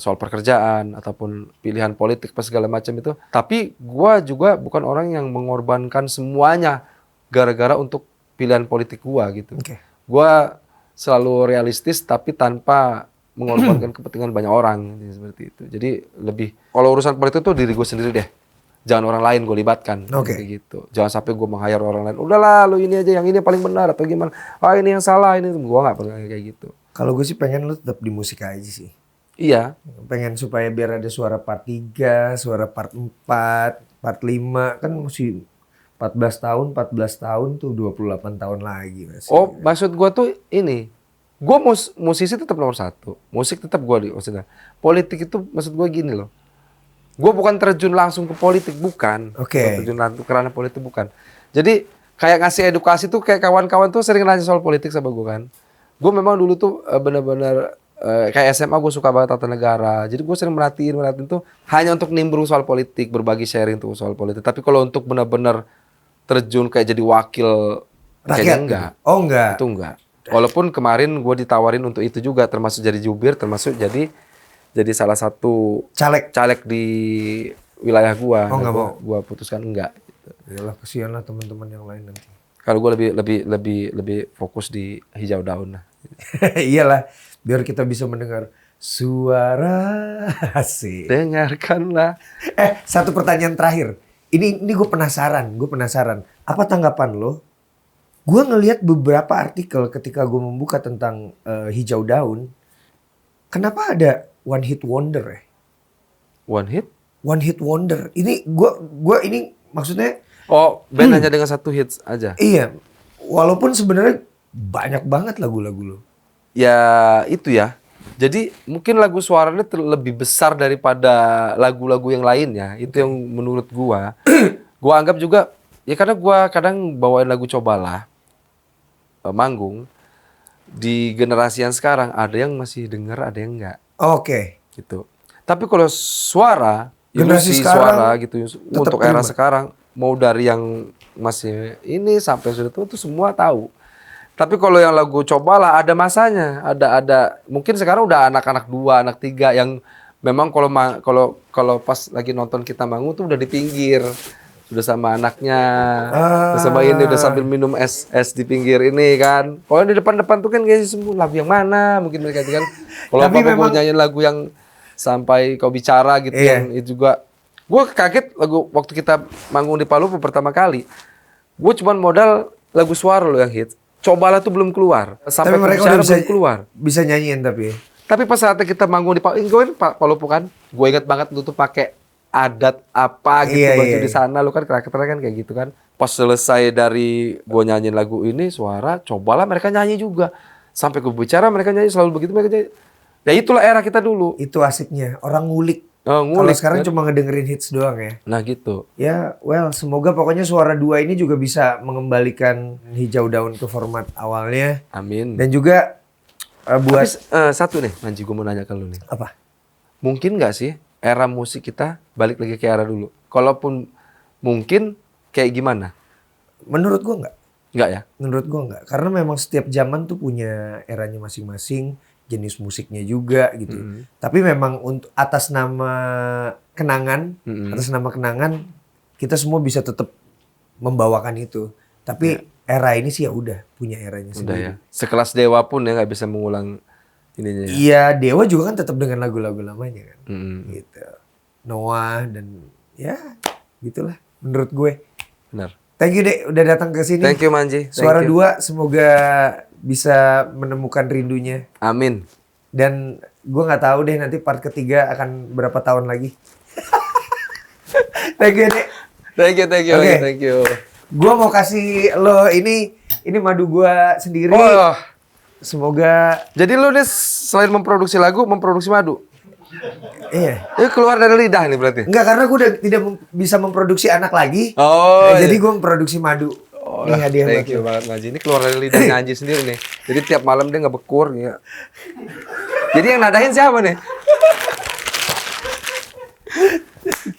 soal pekerjaan ataupun pilihan politik pas segala macam itu. Tapi gue juga bukan orang yang mengorbankan semuanya gara-gara untuk pilihan politik gue gitu. Gue selalu realistis tapi tanpa mengorbankan kepentingan banyak orang seperti itu. Jadi lebih kalau urusan politik itu diri gue sendiri deh. Jangan orang lain gue libatkan kayak gitu. Jangan sampai gue meng-hire orang lain. Udahlah lu ini aja yang ini paling benar atau gimana. Ah ini yang salah ini. Gue nggak pernah kayak gitu.
Kalau gue sih pengen lu tetap di musik aja sih.
Iya.
Pengen supaya biar ada suara part 3, suara part 4, part 5 kan mesti 14 tahun tuh 28 tahun lagi masih.
Oh maksud gue tuh ini. Gue musisi tetap nomor 1. Musik tetap gue maksudnya. Politik itu maksud gue gini loh. Gue bukan terjun langsung ke politik, bukan. Terjun langsung kerana politik, bukan. Jadi kayak ngasih edukasi tuh kayak kawan-kawan tuh sering nanya soal politik sama gue kan. Gue memang dulu tuh benar-benar kayak SMA gue suka banget tata negara. Jadi gue sering merhatiin tuh hanya untuk nimbrung soal politik, berbagi sharing tuh soal politik. Tapi kalau untuk benar-benar terjun kayak jadi wakil
rakyat
enggak.
Oh enggak.
Itu enggak. Walaupun kemarin gue ditawarin untuk itu juga, termasuk jadi jubir, termasuk jadi salah satu caleg di wilayah gua.
Oh, enggak mau.
Gua putuskan enggak.
Yalah kesian lah teman-teman yang lain nanti.
Kalau gua lebih fokus di hijau daun lah.
Iyalah, biar kita bisa mendengar Suara asik.
Dengarkanlah.
Satu pertanyaan terakhir. Ini gue penasaran. Apa tanggapan lo? Gue ngelihat beberapa artikel ketika gue membuka tentang hijau daun. Kenapa ada one hit wonder ya?
One hit?
One hit wonder. Ini gue ini maksudnya.
Oh, band hanya dengan satu hits aja?
Iya. Walaupun sebenarnya banyak banget lagu-lagu lo.
Ya itu ya. Jadi mungkin lagu suaranya lebih besar daripada lagu-lagu yang lainnya. Itu yang menurut gua. Gua anggap juga ya karena gua kadang bawain lagu Cobalah manggung di generasi yang sekarang ada yang masih denger, ada yang enggak.
Oke.
Gitu. Tapi kalau suara,
Generasi
ilusi
sekarang
suara gitu untuk era sekarang mau dari yang masih ini sampai sudah tua itu semua tahu. Tapi kalau yang lagu Cobalah ada masanya, ada mungkin sekarang udah anak-anak 2, anak 3 yang memang kalau pas lagi nonton kita manggung tuh udah di pinggir. Sudah sama anaknya, udah sama ini udah sambil minum es di pinggir ini kan. Kalau di depan-depan tuh kan kayak semua lagu yang mana mungkin mereka itu kan. Kalau apa mau nyanyiin lagu yang Sampai Kau Bicara gitu yang itu juga. Gue kaget lagu waktu kita manggung di Palu pertama kali. Gue cuman modal lagu suara lo yang hits. Cobalah tuh belum keluar. Sampai
tapi mereka udah
belum keluar.
Bisa nyanyiin tapi.
Tapi pas saat kita manggung di Palu kan, gue ingat banget lu tuh pakai adat apa gitu baju di sana, lu kan karakternya kan kayak gitu kan. Pas selesai dari gue nyanyiin lagu ini, suara Cobalah mereka nyanyi juga. Sampai Kau Bicara mereka nyanyi, selalu begitu mereka nyanyi. Ya itulah era kita dulu.
Itu asiknya, orang ngulik.
Ngulik.
Kalau sekarang cuma ngedengerin hits doang ya.
Nah gitu.
Ya, well, semoga pokoknya Suara 2 ini juga bisa mengembalikan Hijau Daun ke format awalnya.
Amin.
Dan juga buat...
Tapi satu nih, Manji, gue mau nanya ke lu nih.
Apa?
Mungkin nggak sih era musik kita balik lagi ke era dulu? Kalaupun mungkin, kayak gimana?
Menurut gua nggak.
Nggak ya?
Menurut gua nggak. Karena memang setiap zaman tuh punya eranya masing-masing. Jenis musiknya juga gitu. Tapi memang untuk atas nama kenangan, kita semua bisa tetap membawakan itu. Tapi era ini sih ya udah punya eranya sendiri.
Udah ya. Sekelas Dewa pun ya nggak bisa mengulang ininya.
Iya, Dewa juga kan tetap dengan lagu-lagu lamanya kan. Gitu. Noah dan ya gitulah menurut gue.
Benar.
Thank you Dek udah datang ke sini.
Thank you Manji.
Suara 2 semoga bisa menemukan rindunya.
Amin.
Dan gue nggak tahu deh nanti part ketiga akan berapa tahun lagi. Thank you Dek.
Thank you.
Okay.
Thank you.
Gue mau kasih lo ini madu gue sendiri.
Oh.
Semoga.
Jadi lo deh selain memproduksi lagu, memproduksi madu.
Iya.
Ini keluar dari lidah nih berarti.
Enggak, karena gue udah tidak bisa memproduksi anak lagi.
Oh.
Jadi gue memproduksi madu.
Oh,
ini hadiah
thank you banget Manji. Ini keluar dari lidahnya Anji sendiri nih. Jadi tiap malam dia ngebekur ya. Jadi yang nadahin siapa nih?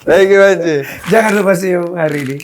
Thank you Manji.
Jangan lupa see you hari ini.